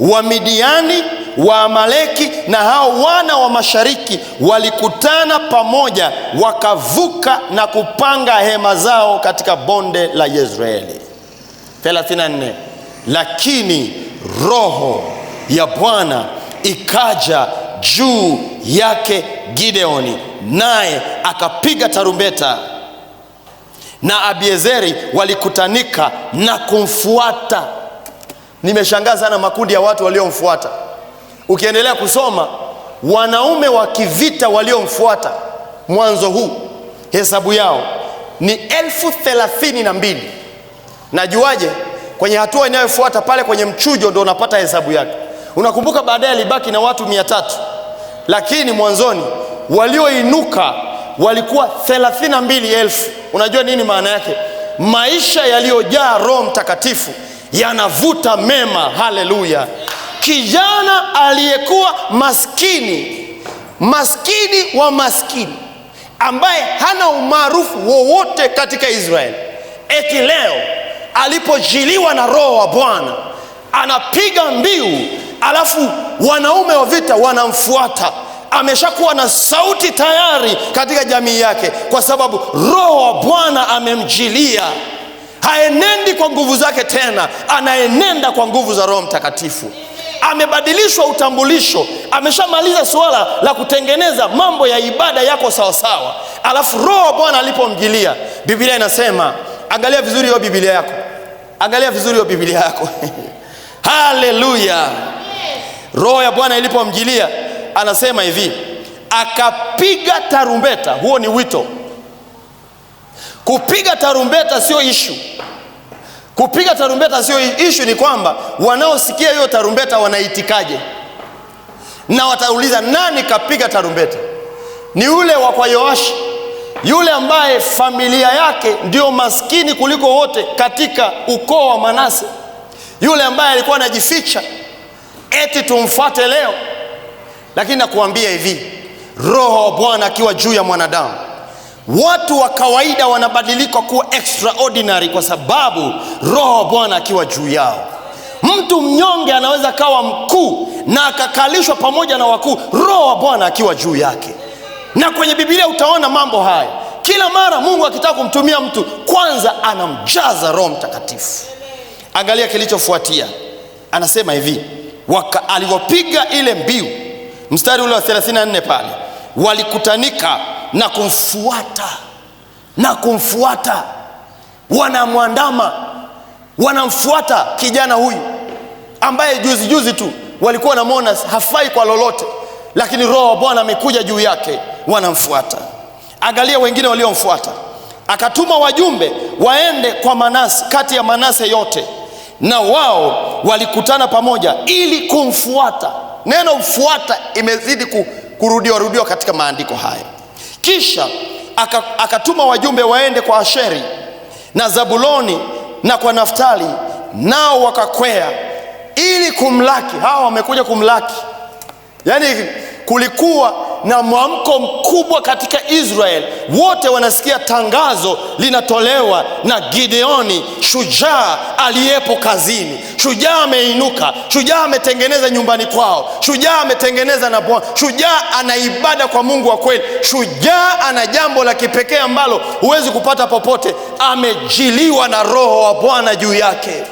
Wamidiani, Waamaleki na hao wana wa mashariki walikutana pamoja, wakavuka na kupanga hema zao katika bonde la Yezreeli. 34. Lakini roho ya Bwana ikaja juu yake Gideoni, naye akapiga tarumbeta, na Abiezeri walikutanika na kumfuata. Nimeshangaa sana makundi ya watu waliomfuata. Ukiendelea kusoma wanaume wa kivita waliomfuata mwanzo huu, hesabu yao ni 32,000. Najuaje? Kwenye hatua inayofuata pale kwenye mchujo ndio unapata hesabu yake. Unakumbuka baadaye alibaki na watu 300, lakini mwanzoni walioinuka walikuwa 32,000. Unajua nini maana yake? Maisha yaliyojaa Roho Mtakatifu yanavuta mema. Haleluya! Kijana aliyekuwa maskini wa maskini, ambaye hana umaarufu wowote katika Israeli, eti leo alipojiliwa na Roho wa Bwana anapiga mbiu, alafu wanaume wa vita wanamfuata. Ameshakuwa na sauti tayari katika jamii yake, kwa sababu Roho wa Bwana amemjilia. Haenendi kwa nguvu zake tena, anaenenda kwa nguvu za Roho Mtakatifu. Amebadilishwa utambulisho, ameshamaliza suala la kutengeneza mambo ya ibada yako sawa sawa. Alafu Roho wa Bwana alipomjilia, Biblia inasema, angalia vizuri hiyo Biblia yako, angalia vizuri hiyo Biblia yako. Haleluya. Roho ya Bwana ilipomjilia, anasema hivi, akapiga tarumbeta. Huo ni wito. Kupiga tarumbeta sio issue. Kupiga tarumbeta sio issue, ni kwamba wanaosikia hiyo tarumbeta wanaitikaje. Na watauliza, nani kapiga tarumbeta? Ni yule wa kwa Yoashi, yule ambaye familia yake ndio maskini kuliko wote katika ukoo wa Manase, yule ambaye alikuwa anajificha eti tumfuate leo. Lakini nakuambia hivi, Roho wa Bwana akiwa juu ya mwanadamu, watu wa kawaida wanabadilika kuwa extraordinary, kwa sababu Roho wa Bwana akiwa juu yao. Mtu mnyonge anaweza kawa mkuu na akakalishwa pamoja na wakuu, Roho wa Bwana akiwa juu yake. Na kwenye Biblia utaona mambo haya. Kila mara Mungu akitaka kumtumia mtu, kwanza anamjaza Roho Mtakatifu. Angalia kilichofuatia. Anasema hivi, alipopiga ile mbiu, mstari ule wa 34 pale, walikutanika na kumfuata, wanamwandama, wanamfuata kijana huyu ambaye juzi tu walikuwa wanamuona hafai kwa lolote, lakini Roho wa Bwana amekuja juu yake, wanamfuata. Angalia wengine waliomfuata. Akatuma wajumbe waende kwa Manase, kati ya Manase yote, na wao walikutana pamoja ili kumfuata. Neno mfuata imezidi kurudiwa katika maandiko haya. Kisha akatuma wajumbe waende kwa Asheri na Zabuloni na kwa Naftali, nao wakakwea ili kumlaki. Hawa wamekuja kumlaki. Yaani kulikuwa na mwamko mkubwa katika Israeli. Wote wanasikia tangazo linatolewa na Gideoni, shujaa aliyepo kazini. Shujaa ameinuka, shujaa ametengeneza nyumbani kwao, shujaa ametengeneza na Bwana, shujaa ana ibada kwa Mungu wa kweli, shujaa ana jambo la kipekee ambalo huwezi kupata popote. Amejiliwa na Roho wa Bwana juu yake.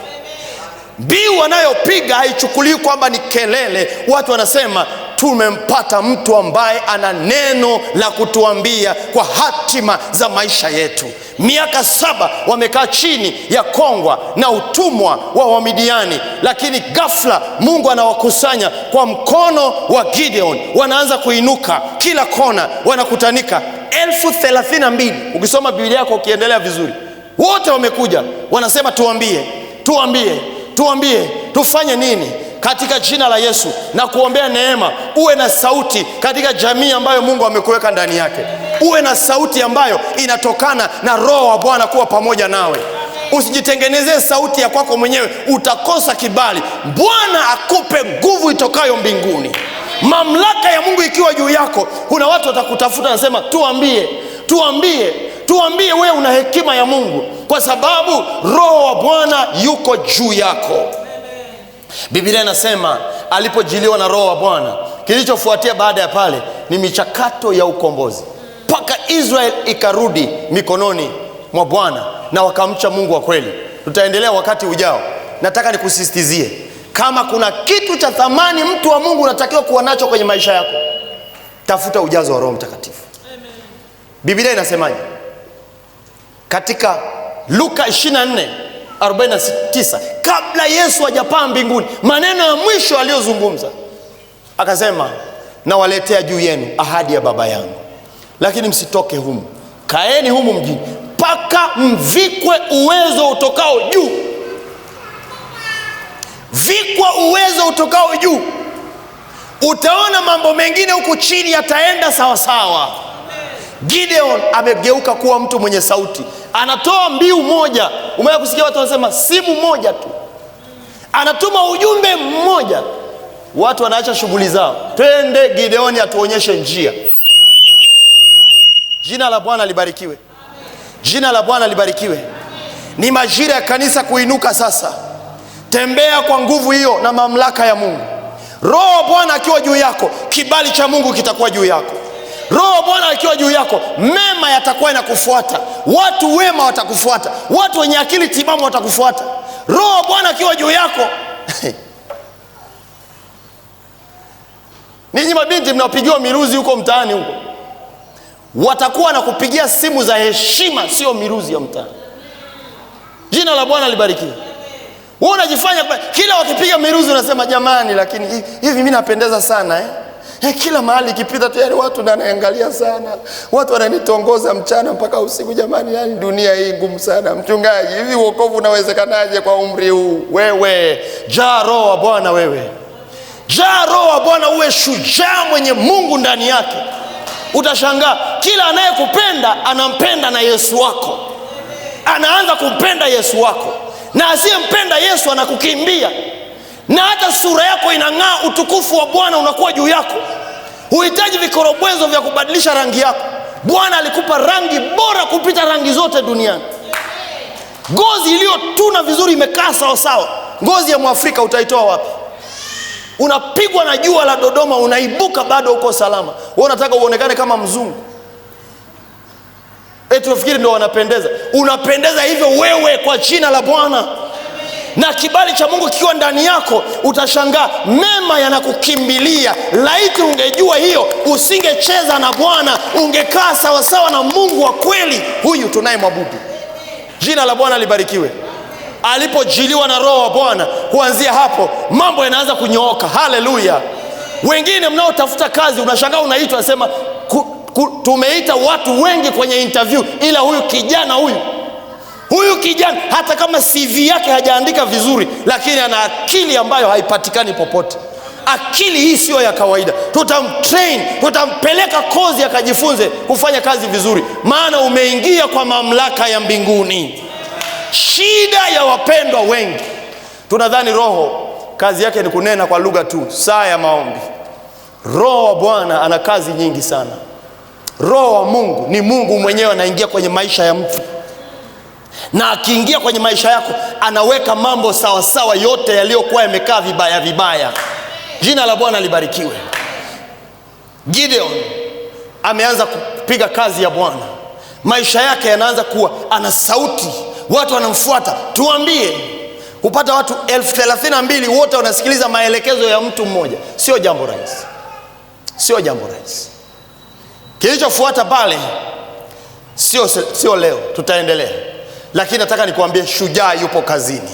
Mbiu wanayopiga haichukuliwi kwamba ni kelele. Watu wanasema, tumempata mtu ambaye ana neno la kutuambia kwa hatima za maisha yetu. Miaka 7 wamekaa chini ya kongwa na utumwa wa Wamidiani, lakini ghafla Mungu anawakusanya kwa mkono wa Gideon. Wanaanza kuinuka, kila kona wanakutanika 32,000. Ukisoma Biblia yako ukiendelea vizuri, wote wamekuja, wanasema tuambie tufanye nini katika jina la Yesu, na kuombea neema. Uwe na sauti katika jamii ambayo Mungu amekuweka ndani yake. Uwe na sauti ambayo inatokana na Roho wa Bwana kuwa pamoja nawe. Usijitengenezee sauti ya kwako mwenyewe, utakosa kibali. Bwana akupe nguvu itokayo mbinguni. Mamlaka ya Mungu ikiwa juu yako, kuna watu watakutafuta, nasema tuambie wewe una hekima ya Mungu, kwa sababu Roho wa Bwana yuko juu yako. Biblia inasema alipojiliwa na Roho wa Bwana, kilichofuatia baada ya pale ni michakato ya ukombozi, mpaka Israeli ikarudi mikononi mwa Bwana na wakamcha Mungu wa kweli. Tutaendelea wakati ujao. Nataka nikusisitizie, kama kuna kitu cha thamani mtu wa Mungu unatakiwa kuwa nacho kwenye maisha yako, tafuta ujazo wa Roho Mtakatifu. Biblia inasemaje? Katika Luka 24:49, kabla Yesu hajapaa mbinguni, maneno ya mwisho aliyozungumza, akasema, na waletea juu yenu ahadi ya Baba yangu, lakini msitoke humu, kaeni humu mjini mpaka mvikwe uwezo utokao juu. Vikwa uwezo utokao juu. Utaona mambo mengine huku chini yataenda sawa sawa. Gideon amegeuka kuwa mtu mwenye sauti. Anatoa mbiu moja. Umewahi kusikia watu wanasema simu moja tu, anatuma ujumbe mmoja, watu wanaacha shughuli zao, twende Gideoni atuonyeshe njia. Jina la Bwana libarikiwe. Jina la Bwana libarikiwe. Ni majira ya kanisa kuinuka sasa. Tembea kwa nguvu hiyo na mamlaka ya Mungu. Roho wa Bwana akiwa juu yako, kibali cha Mungu kitakuwa juu yako. Roho wa Bwana akiwa juu yako, mema yatakuwa yanakufuata, watu wema watakufuata, watu wenye akili timamu watakufuata. Roho wa Bwana akiwa juu yako ninyi mabinti mnaopigiwa miruzi huko mtaani huko, watakuwa na kupigia simu za heshima, sio miruzi ya mtaani. Jina la Bwana libarikiwe. Wewe unajifanya kila wakipiga miruzi unasema jamani, lakini hivi mimi napendeza sana kila mahali ikipita tayari watu wananiangalia sana, watu wananitongoza mchana mpaka usiku. Jamani, yani dunia hii ngumu sana. Mchungaji, hivi wokovu unawezekanaje kwa umri huu? Wewe jaa Roho wa Bwana, wewe jaa Roho wa Bwana, uwe shujaa mwenye Mungu ndani yake. Utashangaa kila anayekupenda anampenda na Yesu wako, anaanza kumpenda Yesu wako, na asiyempenda Yesu anakukimbia. Na hata sura yako inang'aa, utukufu wa Bwana unakuwa juu yako. Huhitaji vikorobwezo vya kubadilisha rangi yako. Bwana alikupa rangi bora kupita rangi zote duniani. Ngozi iliyotuna vizuri imekaa sawa sawa. Ngozi ya Mwafrika utaitoa wapi? Unapigwa na jua la Dodoma, unaibuka bado uko salama. Wewe unataka uonekane kama mzungu, eti ufikiri ndio wanapendeza. Unapendeza hivyo wewe kwa jina la Bwana, na kibali cha Mungu kikiwa ndani yako, utashangaa mema yanakukimbilia. Laiti ungejua hiyo, usingecheza na Bwana, ungekaa sawa sawa na Mungu wa kweli, huyu tunayemwabudu. Jina la Bwana libarikiwe. Alipojiliwa na Roho wa Bwana, kuanzia hapo mambo yanaanza kunyooka. Haleluya. Wengine mnaotafuta kazi, unashangaa unaitwa, nasema tumeita watu wengi kwenye interview, ila huyu kijana hata kama CV yake hajaandika vizuri, lakini ana akili ambayo haipatikani popote. Akili hii sio ya kawaida. Tutamtrain, tutampeleka kozi akajifunze kufanya kazi vizuri, maana umeingia kwa mamlaka ya mbinguni. Shida ya wapendwa wengi, tunadhani Roho kazi yake ni kunena kwa lugha tu, saa ya maombi. Roho wa Bwana ana kazi nyingi sana. Roho wa Mungu ni Mungu mwenyewe, anaingia kwenye maisha ya mtu, na akiingia kwenye maisha yako anaweka mambo sawa sawa yote yaliyokuwa yamekaa vibaya vibaya. Jina la Bwana libarikiwe. Gideon ameanza kupiga kazi ya Bwana, maisha yake yanaanza kuwa ana sauti, watu wanamfuata. Tuambie, kupata watu 32,000 wote wanasikiliza maelekezo ya mtu mmoja, sio jambo rahisi, sio jambo rahisi. Kilichofuata pale sio leo, tutaendelea. Lakini nataka nikuambie, shujaa yupo kazini,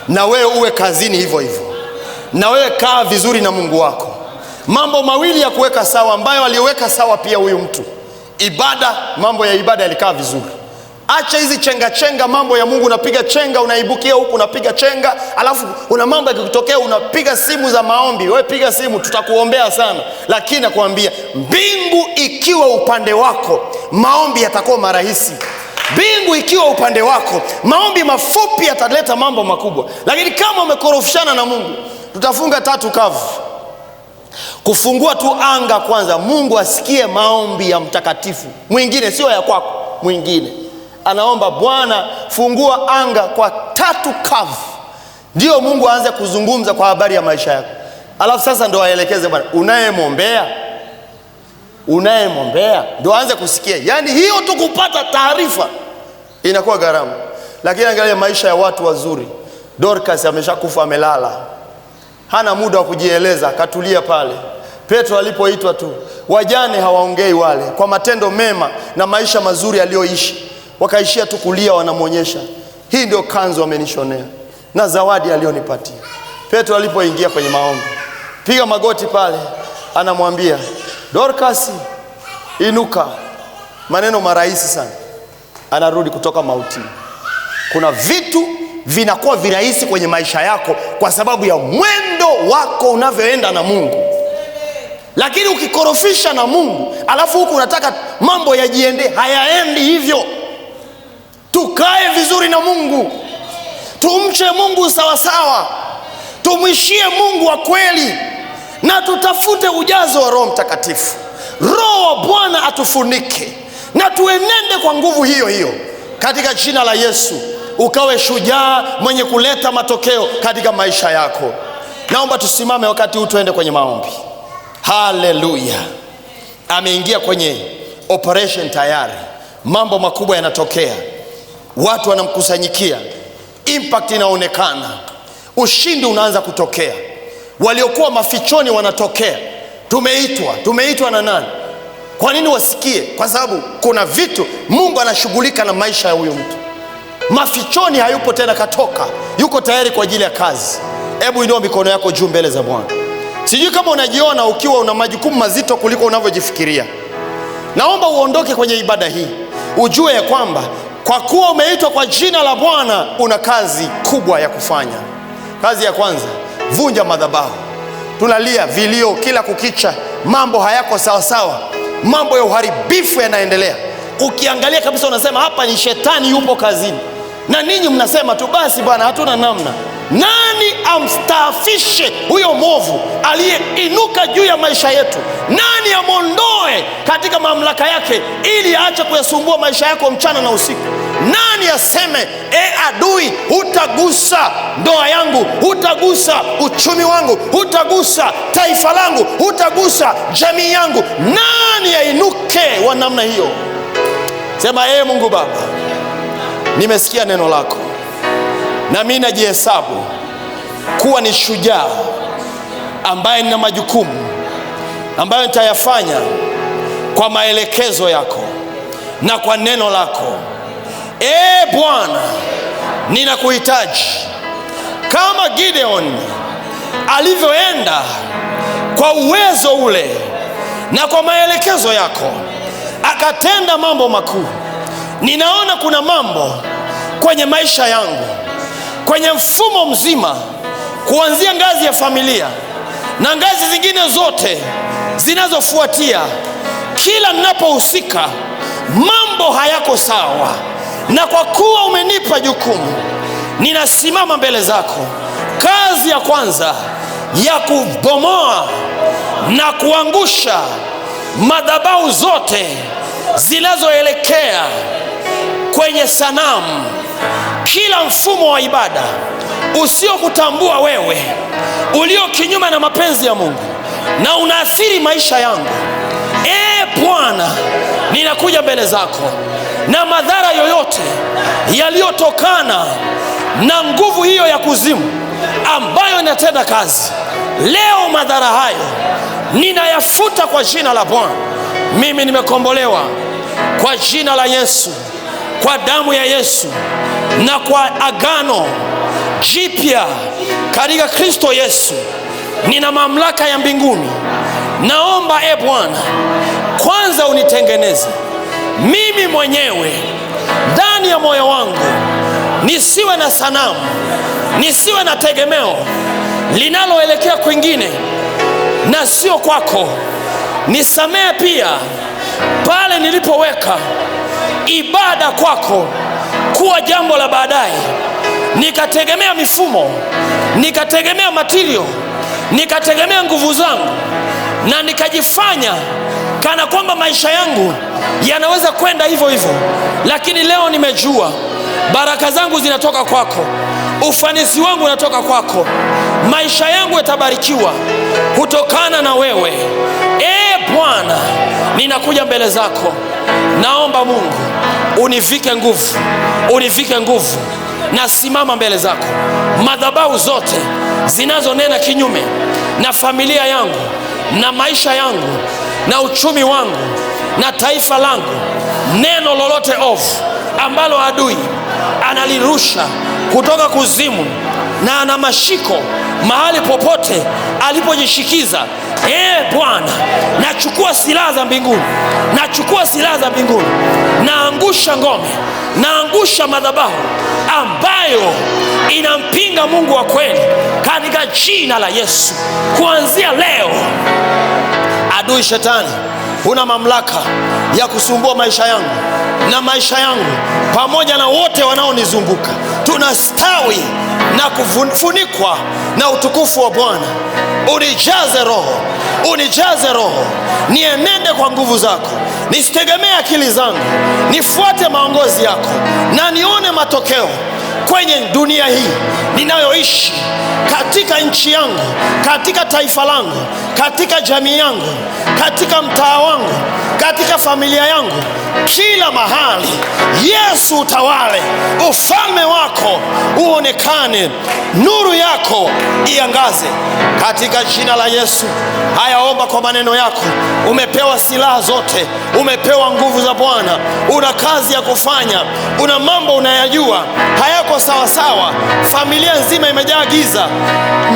na wewe uwe kazini hivyo hivyo. Na wewe kaa vizuri na Mungu wako. Mambo mawili ya kuweka sawa ambayo aliweka sawa pia huyu mtu: ibada. Mambo ya ibada yalikaa vizuri. Acha hizi chenga mambo ya Mungu, unapiga chenga, unaibukia huku unapiga chenga, alafu una mambo yakitokea unapiga simu za maombi. Wewe piga simu, tutakuombea sana, lakini nakwambia, mbingu ikiwa upande wako, maombi yatakuwa marahisi. Mbingu ikiwa upande wako, maombi mafupi yataleta mambo makubwa. Lakini kama umekorofishana na Mungu, tutafunga 3 kavu. Kufungua tu anga kwanza, Mungu asikie maombi ya mtakatifu mwingine, sio ya kwako, mwingine anaomba, Bwana fungua anga kwa 3 kavu. Ndio Mungu aanze kuzungumza kwa habari ya maisha yako. Alafu sasa ndo aelekeze, Bwana unayemwombea ndo aanze kusikia. Yani hiyo tu kupata taarifa inakuwa gharama. Lakini angalia maisha ya watu wazuri. Dorcas ameshakufa, amelala, hana muda wa kujieleza, katulia pale. Petro alipoitwa tu, wajane hawaongei wale, kwa matendo mema na maisha mazuri aliyoishi, wakaishia tu kulia, wanamwonyesha, hii ndio kanzu amenishonea na zawadi alionipatia. Petro alipoingia kwenye maombi, piga magoti pale, anamwambia Dorcas, inuka. Maneno marahisi sana, anarudi kutoka mautini. Kuna vitu vinakuwa virahisi kwenye maisha yako kwa sababu ya mwendo wako unavyoenda na Mungu. Lakini ukikorofisha na Mungu, alafu huku unataka mambo yajiende, hayaendi hivyo. Tukae vizuri na Mungu, tumche Mungu sawa sawa, tumwishie Mungu wa kweli, na tutafute ujazo wa Roho Mtakatifu. Roho wa Bwana atufunike, na tuenende kwa nguvu hiyo hiyo katika jina la Yesu. Ukawe shujaa mwenye kuleta matokeo katika maisha yako. Naomba tusimame wakati huu, tuende kwenye maombi. Haleluya. ameingia kwenye operation tayari. Mambo makubwa yanatokea, watu wanamkusanyikia, impact inaonekana, ushindi unaanza kutokea, waliokuwa mafichoni wanatokea. Tumeitwa na nani? Kwa nini wasikie? Kwa sababu kuna vitu Mungu anashughulika na maisha ya huyo mtu. Mafichoni hayupo tena, katoka, yuko tayari kwa ajili ya kazi. Hebu inua mikono yako juu mbele za Bwana. Sijui kama unajiona ukiwa una majukumu mazito kuliko unavyojifikiria. Naomba uondoke kwenye ibada hii ujue ya kwamba kwa kuwa umeitwa kwa jina la Bwana una kazi kubwa ya kufanya. Kazi ya kwanza, vunja madhabahu. Tunalia vilio kila kukicha, mambo hayako sawa sawa, mambo ya uharibifu yanaendelea. Ukiangalia kabisa unasema hapa ni shetani yupo kazini, na ninyi mnasema tu basi Bwana, hatuna namna. Nani amstaafishe huyo mwovu aliyeinuka juu ya maisha yetu? Nani amondoe katika mamlaka yake ili aache kuyasumbua maisha yako mchana na usiku? Nani aseme adui, hutagusa ndoa yangu, hutagusa uchumi wangu, hutagusa taifa langu, hutagusa jamii yangu? Nani ainuke wa namna hiyo? Sema Mungu Baba, nimesikia neno lako, na mimi najihesabu kuwa ni shujaa ambaye nina majukumu ambayo nitayafanya kwa maelekezo yako na kwa neno lako. Bwana, ninakuhitaji kama Gideon alivyoenda kwa uwezo ule na kwa maelekezo yako akatenda mambo makuu. Ninaona kuna mambo kwenye maisha yangu, kwenye mfumo mzima, kuanzia ngazi ya familia na ngazi zingine zote zinazofuatia. Kila ninapohusika mambo hayako sawa, na kwa kuwa umenipa jukumu, ninasimama mbele zako. Kazi ya kwanza ya kubomoa na kuangusha madhabahu zote zinazoelekea kwenye sanamu, kila mfumo wa ibada usiokutambua wewe, ulio kinyume na mapenzi ya Mungu na unaathiri maisha yangu. Bwana, ninakuja mbele zako na madhara yoyote yaliyotokana na nguvu hiyo ya kuzimu ambayo inatenda kazi leo. Madhara hayo ninayafuta kwa jina la Bwana. Mimi nimekombolewa kwa jina la Yesu, kwa damu ya Yesu na kwa agano jipya katika Kristo Yesu. Nina mamlaka ya mbinguni. Naomba Bwana, kwanza unitengeneze mimi mwenyewe ndani ya moyo wangu, nisiwe na sanamu, nisiwe na tegemeo linaloelekea kwingine na sio kwako. Nisamehe pia pale nilipoweka ibada kwako kuwa jambo la baadaye, nikategemea mifumo, nikategemea material, nikategemea nguvu zangu, na nikajifanya kana kwamba maisha yangu yanaweza kwenda hivyo hivyo. Lakini leo nimejua baraka zangu zinatoka kwako, ufanisi wangu unatoka kwako, maisha yangu yatabarikiwa kutokana na wewe. Bwana, ninakuja mbele zako, naomba Mungu univike nguvu, univike nguvu. Nasimama mbele zako, madhabahu zote zinazonena kinyume na familia yangu na maisha yangu na uchumi wangu na taifa langu, neno lolote ovu ambalo adui analirusha kutoka kuzimu na ana mashiko mahali popote alipojishikiza, Bwana, nachukua silaha za mbinguni, nachukua silaha za mbinguni, naangusha ngome, naangusha madhabahu ambayo inampinga Mungu wa kweli katika jina la Yesu. Kuanzia leo, adui shetani, huna mamlaka ya kusumbua maisha yangu na maisha yangu pamoja na wote wanaonizunguka. Tunastawi na kufunikwa na utukufu wa Bwana. Unijaze Roho, unijaze Roho, nienende kwa nguvu zako, nisitegemee akili zangu, nifuate maongozi yako na nione matokeo kwenye dunia hii ninayoishi, katika nchi yangu, katika taifa langu, katika jamii yangu, katika mtaa wangu, katika familia yangu, kila mahali. Yesu utawale, ufalme wako uonekane, nuru yako iangaze katika jina la Yesu. Haya, omba kwa maneno yako. Umepewa silaha zote, umepewa nguvu za Bwana, una kazi ya kufanya, una mambo unayajua hayako sawa sawa, familia nzima imejaa giza.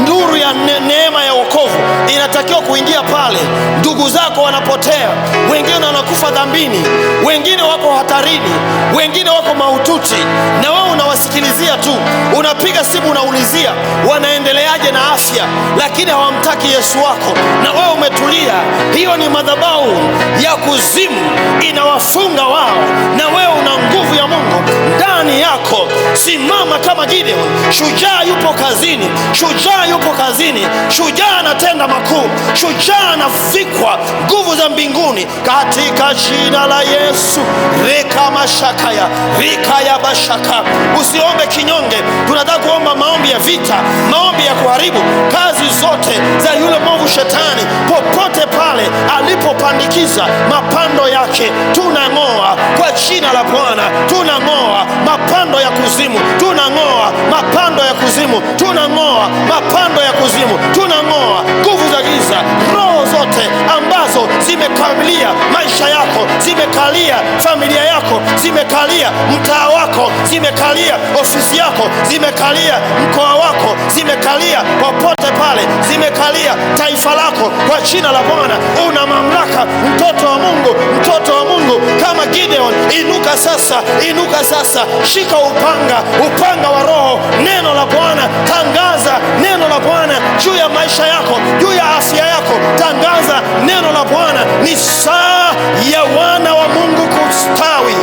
Nuru ya neema ya wokovu inatakiwa kuingia pale. Ndugu zako wanapotea, wengine wanakufa dhambini, wengine wako hatarini, wengine wako mahututi, na wewe unawasikilizia tu. Unapiga simu unaulizia wanaendeleaje na afya, lakini hawamtaki Yesu wako, na wewe umetulia. Hiyo ni madhabahu ya kuzimu inawafunga wao, na wewe una nguvu ya Mungu ndani yako. Simama kama Gideon. Shujaa yupo kazini, shujaa yupo kazini, shujaa anatenda makuu, shujaa anafikwa nguvu za mbinguni katika jina la Yesu. Reka mashakaya, rika ya bashaka. Usiombe kinyonge. Tunataka kuomba maombi ya vita, maombi ya kuharibu kazi zote za yule mwovu shetani. Popote pale alipopandikiza mapando yake, tunang'oa kwa jina la Bwana. Tunang'oa mapando ya kuzimu, tunang'oa mapando ya kuzimu, tunang'oa mapando ya kuzimu, tunang'oa nguvu za giza, roho zote ambazo zimekalia maisha yako, zimekalia familia yako, zimekalia mtaa wako, zimekalia ofisi yako, zimekalia mkoa wako, zimekalia popote pale, zimekalia taifa lako. Kwa jina la Bwana una mamlaka, mtoto wa Mungu, mtoto wa Mungu kama Gideon. Inuka sasa, inuka sasa, shika upanga wa Roho, neno la Bwana. Tangaza neno la Bwana juu ya maisha yako, juu ya afya yako. Tangaza neno la Bwana. Ni saa ya wana wa Mungu kustawi.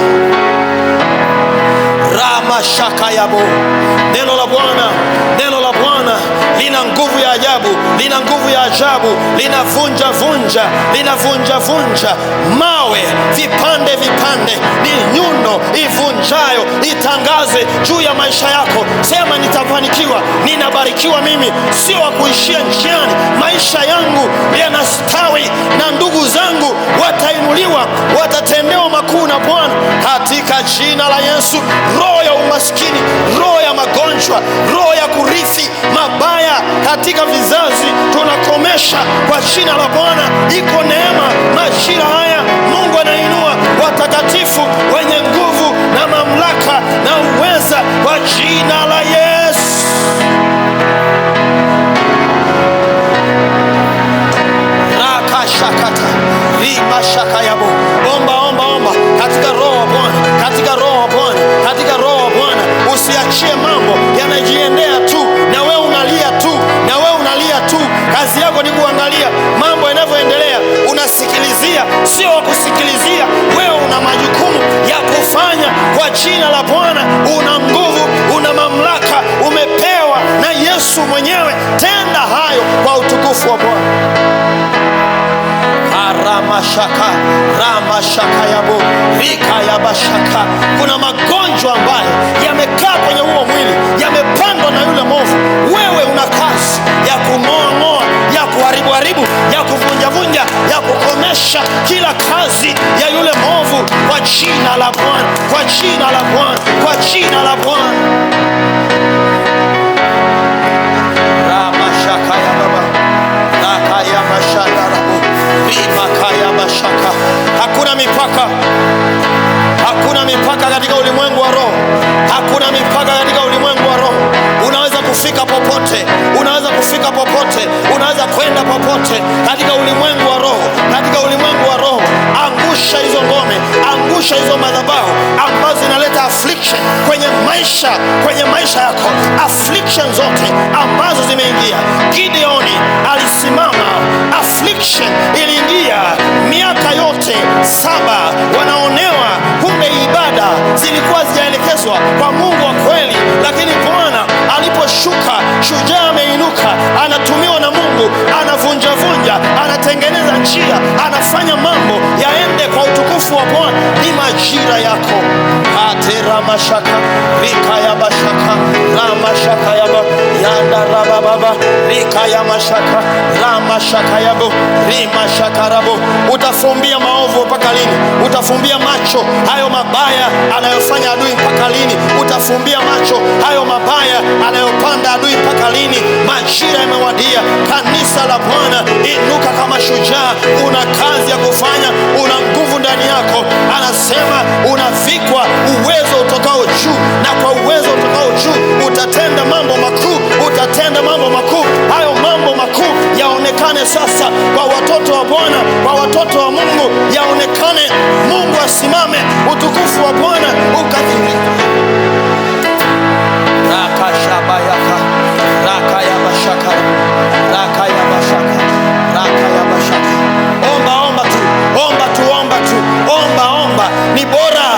Ramashaka yabo. Neno la Bwana, neno la Bwana lina nguvu ya ajabu, lina nguvu ya ajabu, linavunja vunja mawe vipande vipande, ni nyundo ivunjayo. Itangaze juu ya maisha yako, sema nitafanikiwa, ninabarikiwa mimi, sio wa kuishia njiani. Maisha yangu yanastawi na ndugu zangu watainuliwa, watatendewa makuu na Bwana katika jina la Yesu. Roho ya umaskini, roho ya magonjwa, roho ya kurithi mabaya katika vizazi tunakomesha kwa jina la Bwana. Iko neema majira haya, Mungu anainua watakatifu wenye nguvu na mamlaka na uweza kwa jina la Yesu. Rakashakata rimashakayabo. Omba katika roho wa Bwana, katika roho wa Bwana, katika roho wa Bwana. Usiachie mambo yanajiendea tu na wewe unalia tu, na wewe unalia tu. Kazi yako ni kuangalia mambo yanavyoendelea, unasikilizia, sio kusikilizia. Wewe una majukumu ya kufanya kwa jina la Bwana. Una nguvu, una mamlaka, umepewa na Yesu mwenyewe. Tenda hayo kwa utukufu wa Bwana. Ramashaka yabo, rika ya bashaka. Kuna magonjwa ambayo yamekaa kwenye huo mwili, yamepandwa na yule mwovu. Wewe una kazi ya kung'oa, ya kuharibu, ya kuvunja, ya kukomesha kila kazi ya yule mwovu kwa jina la Bwana, kwa jina la Bwana, kwa jina la Bwana. Ramashaka ya baba, raka ya mashaka rimakaya mashaka. Hakuna mipaka katika ulimwengu wa roho. Hakuna mipaka katika ulimwengu wa roho. Unaweza kufika popote, unaweza kufika popote, unaweza kwenda popote katika ulimwengu wa roho. Katika ulimwengu wa roho, angusha hizo ngome, angusha hizo madhabahu ambazo zinaleta affliction kwenye maisha yako. Affliction zote ambazo zimeingia. Gideoni alisimama, affliction iliingia miaka yote 7, wanaonewa. Kumbe ibada zilikuwa zijaelekezwa kwa Mungu wa kweli, lakini Bwana aliposhuka, shujaa ameinuka, anatumiwa na Mungu, anavunja, anatengeneza njia, anafanya mambo yaende kwa utukufu wa Bwana. Ni majira yako. Atera mashaka, rika ya bashaka, rika ya mashaka rama shaka yabo rima shaka rabo. Utafumbia maovu mpaka lini? Utafumbia macho hayo mabaya anayofanya adui mpaka lini? Utafumbia macho hayo mabaya anayopanda adui mpaka lini? Majira yamewadia. Kanisa la Bwana, inuka kama shujaa. Una kazi ya kufanya, una nguvu ndani yako. Anasema unavikwa uwezo utokao juu, na kwa uwezo utokao juu utatenda mambo makuu, utatenda mambo makuu. Hayo mambo makuu yaonekane sasa kwa watoto wa Bwana, kwa watoto wa Mungu yaonekane. Mungu asimame, utukufu wa Bwana ukadhihirike. Rakashabayaka rakayabashaka rakayabashaka rakayabashaka. Omba tu, omba. Ni bora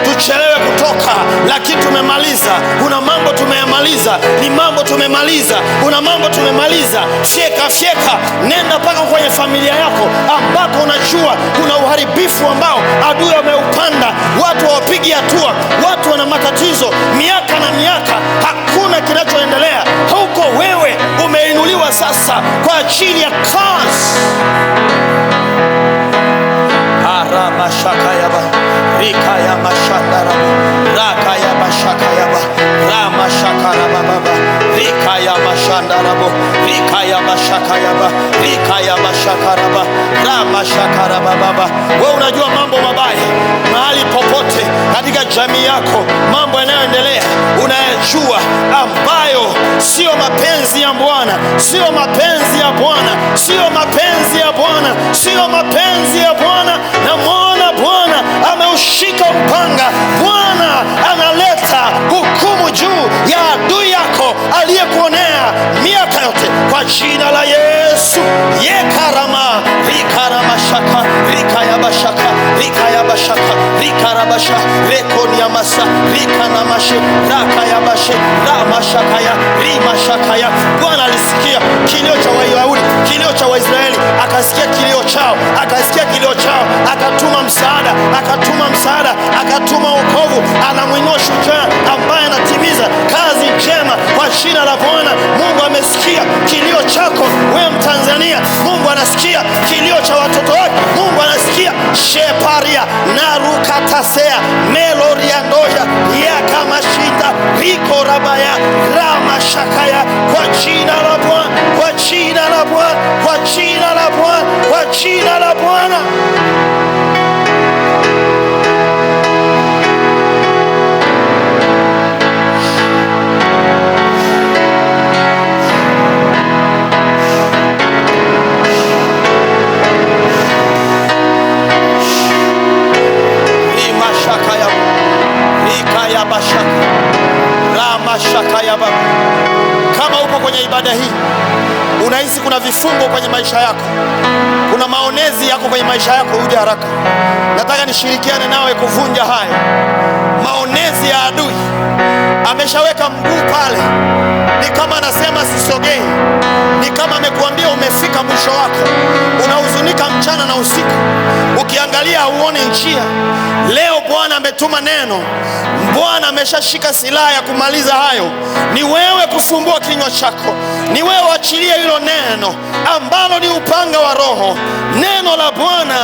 tuchelewe kutoka, lakini tumemaliza. Kuna mambo tumeyamaliza, ni mambo tumemaliza. Kuna mambo tumemaliza. Fyeka, nenda mpaka kwenye familia yako ambako unajua kuna uharibifu ambao adui ameupanda. Watu hawapigi hatua, watu wana matatizo miaka na miaka, hakuna kinachoendelea huko. Wewe umeinuliwa sasa kwa ajili ya kazi. Ramashakayaba rikayaba shandaraba rakayaba shakayaba ramashakarababa rikayaba shandarabo rikayaba shakayaba rikayaba shakaraba ramashakarababa. Wewe unajua mambo mabaya mahali popote katika jamii yako, mambo yanayoendelea unayajua, ambayo sio mapenzi ya Bwana, sio mapenzi ya Bwana, sio mapenzi ya Bwana, sio mapenzi ya Bwana. Na mwana Bwana ameushika upanga. Bwana analeta hukumu juu ya adui yako aliyekuonea miaka yote, kwa jina la Yesu. Yekarama rikaramashaka rikayabashaka rikayabashaka rikarabasha rekoniamasa rikanamashe rakayabashe ramashakaya rimashakaya. Bwana alisikia kilio cha Wayahudi, kilio cha Waisraeli, akasikia kilio chao, akatuma msaada, akatuma wokovu. Anamwinua shujaa ambaye anatimiza kazi njema kwa jina la Bwana. Mungu amesikia kilio chako wewe Mtanzania. Mungu anasikia kilio cha watoto wake. Mungu anasikia sheparia narukatasea meloriandoya yakamashita riko rabaya ramashakaya. Kwa jina la Bwana, kwa jina la Bwana, kwa jina la Bwana, kwa jina la Bwana. Kama upo kwenye ibada hii unahisi kuna vifungo kwenye maisha yako, kuna maonezi yako kwenye maisha yako, uje haraka. Nataka nishirikiane nawe kuvunja hayo maonezi ya adui. Ameshaweka mguu pale, ni kama anasema sisogei, ni kama amekuambia umefika mwisho wako. Unahuzunika mchana na usiku, ukiangalia hauoni njia. Leo Bwana ametuma neno. Bwana ameshashika silaha ya kumaliza hayo. Ni wewe kufumbua kinywa chako, ni wewe achilie hilo neno ambalo ni upanga wa Roho. Neno la Bwana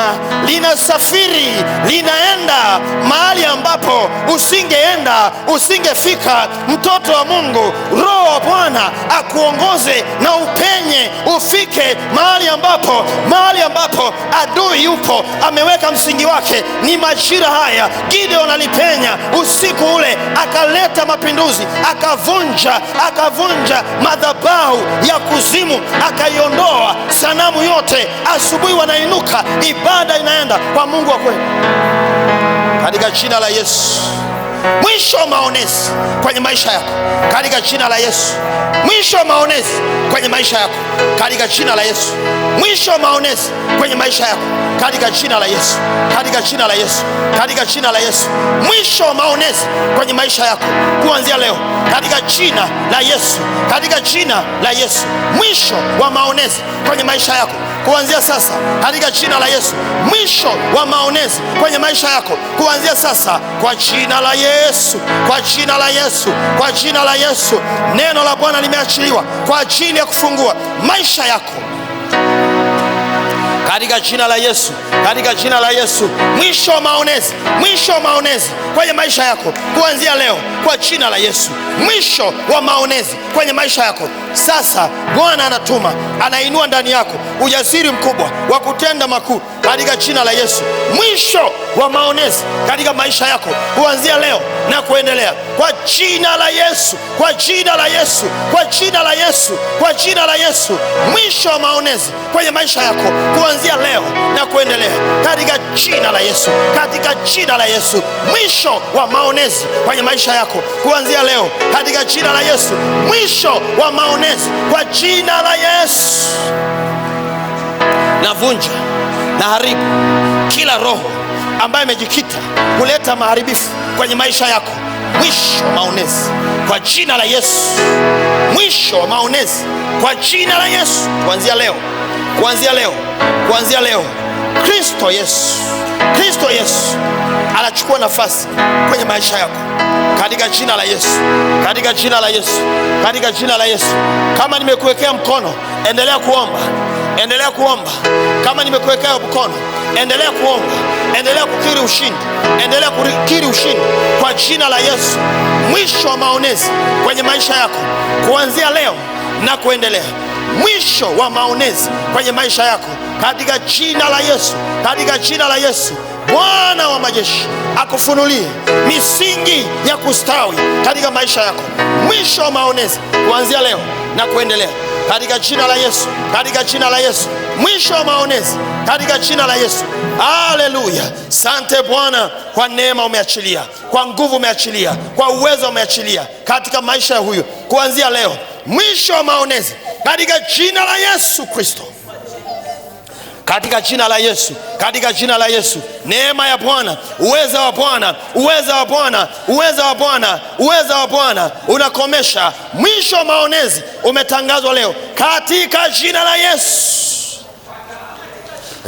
linasafiri, linaenda mahali ambapo usingeenda, usingefika. Mtoto wa Mungu, Roho wa Bwana akuongoze na upenye, ufike mahali ambapo adui yupo, ameweka msingi wake. Ni majira haya Gideon alipenya usiku ule, akaleta mapinduzi, akavunja madhabahu ya kuzimu, akaiondoa sanamu yote. Asubuhi wanainuka, ibada inaenda kwa Mungu wa kweli, katika jina la Yesu. Mwisho wa maonezi kwenye maisha yako katika jina la Yesu. Mwisho wa maonezi kwenye maisha yako katika jina la Yesu. Mwisho wa maonezi kwenye maisha yako katika jina la Yesu, katika jina la Yesu, katika jina la Yesu. Mwisho wa maonezi kwenye maisha yako kuanzia leo katika jina la Yesu, katika jina la Yesu. Mwisho wa maonezi kwenye maisha yako kuanzia sasa katika jina la Yesu. Mwisho wa maonezi kwenye maisha yako kuanzia sasa kwa jina la Yesu, kwa jina la Yesu, kwa jina la Yesu. Neno la Bwana limeachiliwa kwa ajili ya kufungua maisha yako katika jina la Yesu, katika jina la Yesu. Mwisho wa maonezi, mwisho wa maonezi kwenye maisha yako kuanzia leo kwa jina la Yesu. Mwisho wa maonezi kwenye maisha yako sasa. Bwana anatuma, anainua ndani yako ujasiri mkubwa wa kutenda makuu katika jina la Yesu. Mwisho wa maonezi katika maisha yako kuanzia leo na kuendelea kwa jina la Yesu, kwa jina la Yesu, kwa jina la Yesu, kwa jina la Yesu. Mwisho wa maonezi kwenye maisha yako kuanzia leo na kuendelea katika jina la Yesu, katika jina la Yesu. Mwisho wa maonezi kwenye maisha yako kuanzia leo katika jina la Yesu. Mwisho wa maonezi kwa jina la Yesu. Navunja na haribu kila roho ambayo imejikita kuleta maharibifu kwenye maisha yako. Mwisho wa maonezi kwa jina la Yesu. Mwisho wa maonezi kwa jina la Yesu. Kuanzia leo, kuanzia leo, kuanzia leo, Kristo Yesu, Kristo Yesu anachukua nafasi kwenye maisha yako katika jina la Yesu, katika jina la Yesu, katika jina la Yesu. Kama nimekuwekea mkono, endelea kuomba, endelea kuomba. Kama nimekuwekea mkono, endelea kuomba, endelea kukiri ushindi, endelea kukiri ushindi kwa jina la Yesu. Mwisho wa maonezi kwenye maisha yako kuanzia leo na kuendelea. Mwisho wa maonezi kwenye maisha yako katika jina la Yesu, katika jina la Yesu. Bwana wa majeshi akufunulie misingi ya kustawi katika maisha yako. Mwisho wa maonezi kuanzia leo na kuendelea katika jina la Yesu, katika jina la Yesu. Mwisho wa maonezi katika jina la Yesu. Haleluya! Sante Bwana kwa neema umeachilia, kwa nguvu umeachilia, kwa uwezo umeachilia katika maisha ya huyu kuanzia leo. Mwisho wa maonezi katika jina la Yesu Kristo, katika jina la Yesu, katika jina la Yesu. Neema ya Bwana, uweza wa Bwana, uweza wa Bwana, uweza wa Bwana, uweza wa Bwana unakomesha. Mwisho wa maonezi umetangazwa leo katika jina la Yesu.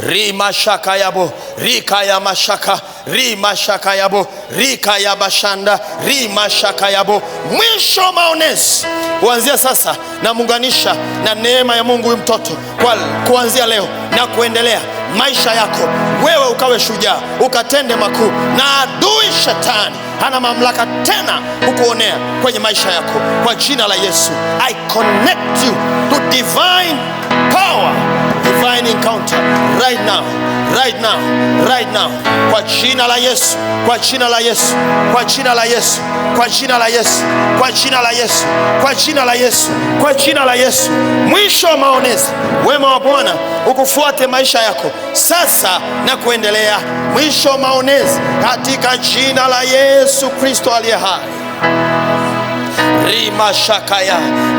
Rimashaka yabo, rika ya mashaka, rimashaka yabo, rika ya bashanda, rimashaka yabo. Mwisho wa maonezi kuanzia sasa na muunganisha na neema ya Mungu mtoto kwa kuanzia leo na kuendelea maisha yako, wewe ukawe shujaa, ukatende makuu, na adui shetani hana mamlaka tena kukuonea kwenye maisha yako kwa jina la Yesu. I connect you to divine power, divine encounter right now, right now, right now, kwa jina la Yesu, kwa jina la Yesu, kwa jina la Yesu, kwa jina la Yesu, kwa jina la Yesu, kwa jina la Yesu, kwa jina la Yesu. Mwisho wa maonezi, wema wa Bwana ukufuate maisha yako sasa na kuendelea. Mwisho wa maonezi katika jina la Yesu Kristo aliye hai. Rimashakaya,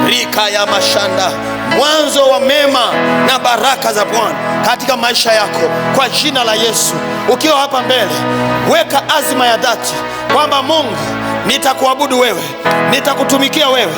rika ya mashanda. Mwanzo wa mema na baraka za Bwana katika maisha yako kwa jina la Yesu. Ukiwa hapa mbele, weka azima ya dhati kwamba Mungu, nitakuabudu wewe, nitakutumikia wewe.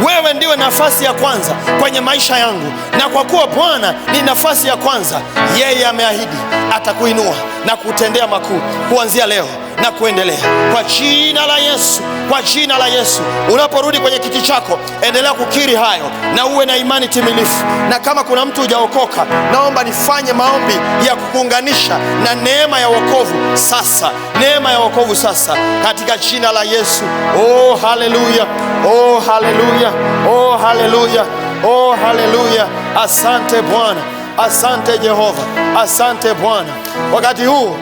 Wewe ndiwe nafasi ya kwanza kwenye maisha yangu, na kwa kuwa Bwana ni nafasi ya kwanza, yeye ameahidi atakuinua na kutendea makuu kuanzia leo na kuendelea kwa jina la Yesu, kwa jina la Yesu. Unaporudi kwenye kiti chako, endelea kukiri hayo na uwe na imani timilifu. Na kama kuna mtu hujaokoka, naomba nifanye maombi ya kukuunganisha na neema ya wokovu sasa, neema ya wokovu sasa katika jina la Yesu. Oh haleluya, oh haleluya, oh haleluya, oh haleluya. Asante Bwana, asante Jehova, asante Bwana. Wakati huu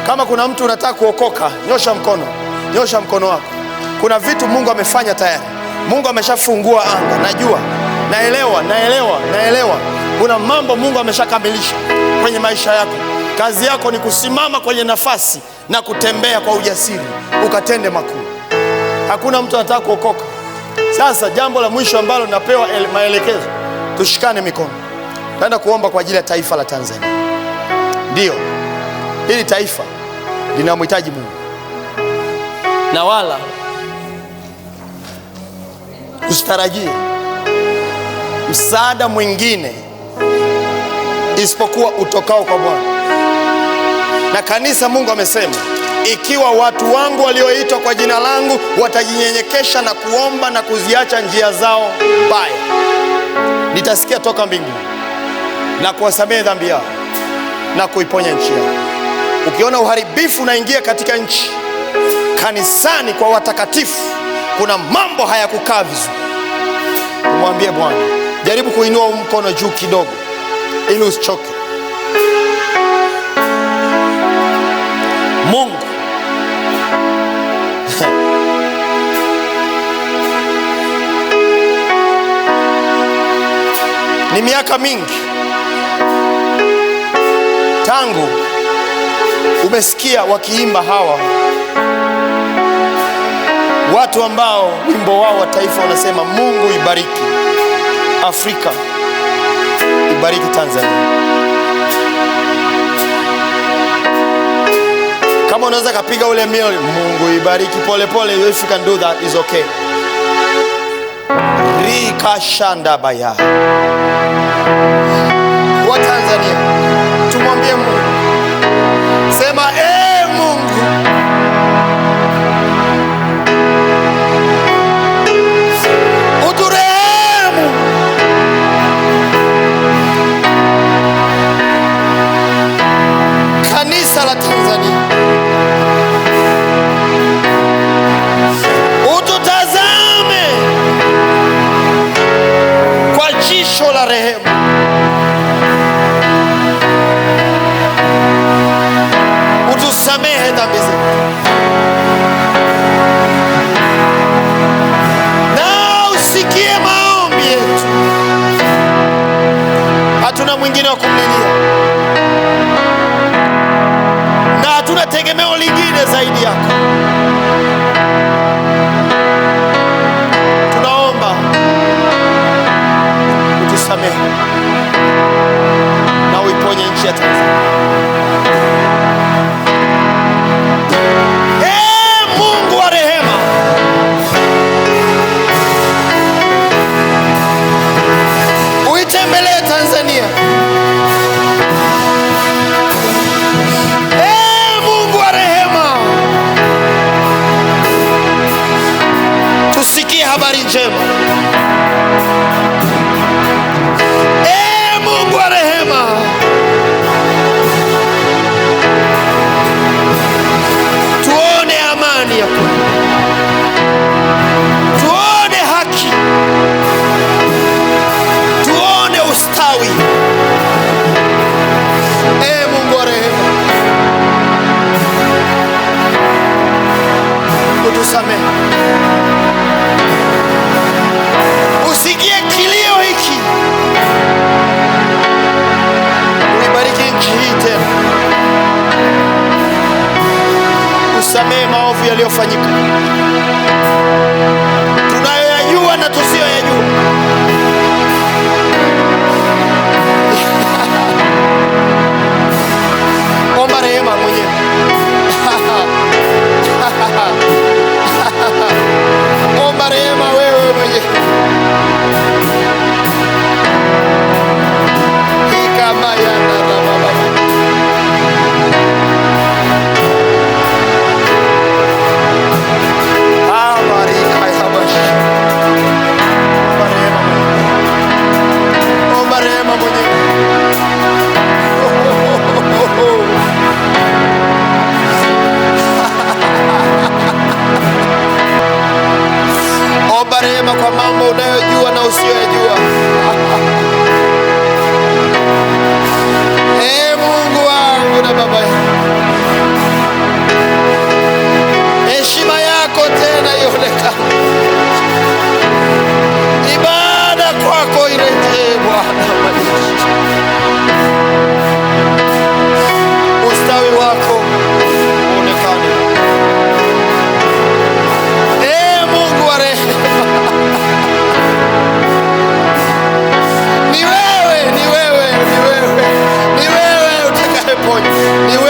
kama kuna mtu unataka kuokoka, nyosha mkono, nyosha mkono wako. Kuna vitu Mungu amefanya tayari. Mungu ameshafungua anga. Najua, naelewa. Kuna mambo Mungu ameshakamilisha kwenye maisha yako. Kazi yako ni kusimama kwenye nafasi na kutembea kwa ujasiri, ukatende makuu. Hakuna mtu anataka kuokoka. Sasa jambo la mwisho ambalo napewa maelekezo, tushikane mikono. Taenda kuomba kwa ajili ya taifa la Tanzania. Ndio, hili taifa linamhitaji Mungu, na wala usitarajie msaada mwingine isipokuwa utokao kwa Bwana. Na kanisa, Mungu amesema, ikiwa watu wangu walioitwa kwa jina langu watajinyenyekesha na kuomba na kuziacha njia zao mbaya, nitasikia toka mbinguni na kuwasamehe dhambi yao na kuiponya nchi yao. Ukiona uharibifu unaingia katika nchi, kanisani kwa watakatifu kuna mambo hayakukaa vizuri, umwambie Bwana. Jaribu kuinua mkono juu kidogo ili usichoke. Mungu ni miaka mingi tangu umesikia wakiimba hawa watu ambao wimbo wao wa taifa wanasema, Mungu ibariki Afrika, ibariki Tanzania. Kama unaweza kapiga ule mioli, Mungu ibariki pole pole, if you can do that, is okay. Rika shanda baya wa Tanzania, tumwambie Mungu, sema Mungu, uturehemu. Kanisa la Tanzania, ututazame kwa jicho la rehema. Utusamehe dhambi zetu na usikie maombi yetu. Hatuna mwingine wa kumlilia na hatuna tegemeo lingine zaidi yako. Tunaomba utusamehe na uiponye nchi ya Tanzania. Mungu wa rehema, uitembelee Tanzania. Mungu wa rehema, tusikie habari njema. Mungu wa rehema, tuone amani yako, tuone haki, tuone ustawi. Mungu wa rehema, utusamehe, usikie kilio hiki, uibariki nchi hii tena, usamehe maovu yaliyofanyika, tunayoyajua na tusiyoyajua. Omba rehema mwenyewe. Omba rehema wewe mwenyewe. Kama yana baba, amarika ya bashi. Omba rehema mwenyewe. Omba rehema kwa mambo unayojua na usiyojua. Mungu wangu na baba, heshima yako tena ionekane, ibada kwako irejee Bwana, ustawi wako uonekane. Mungu wa rehema, ni wewe utakayeponya, ni wewe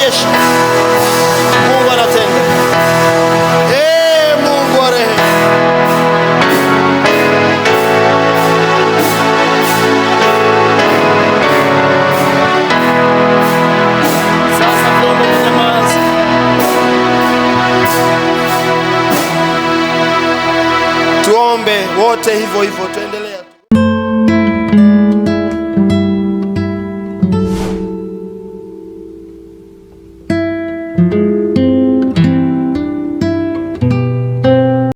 anarejesha, Mungu anatenda. Mungu wa rehema, sasa vyombo vinyamaze. Tuombe wote hivyo hivyo, tuendelee.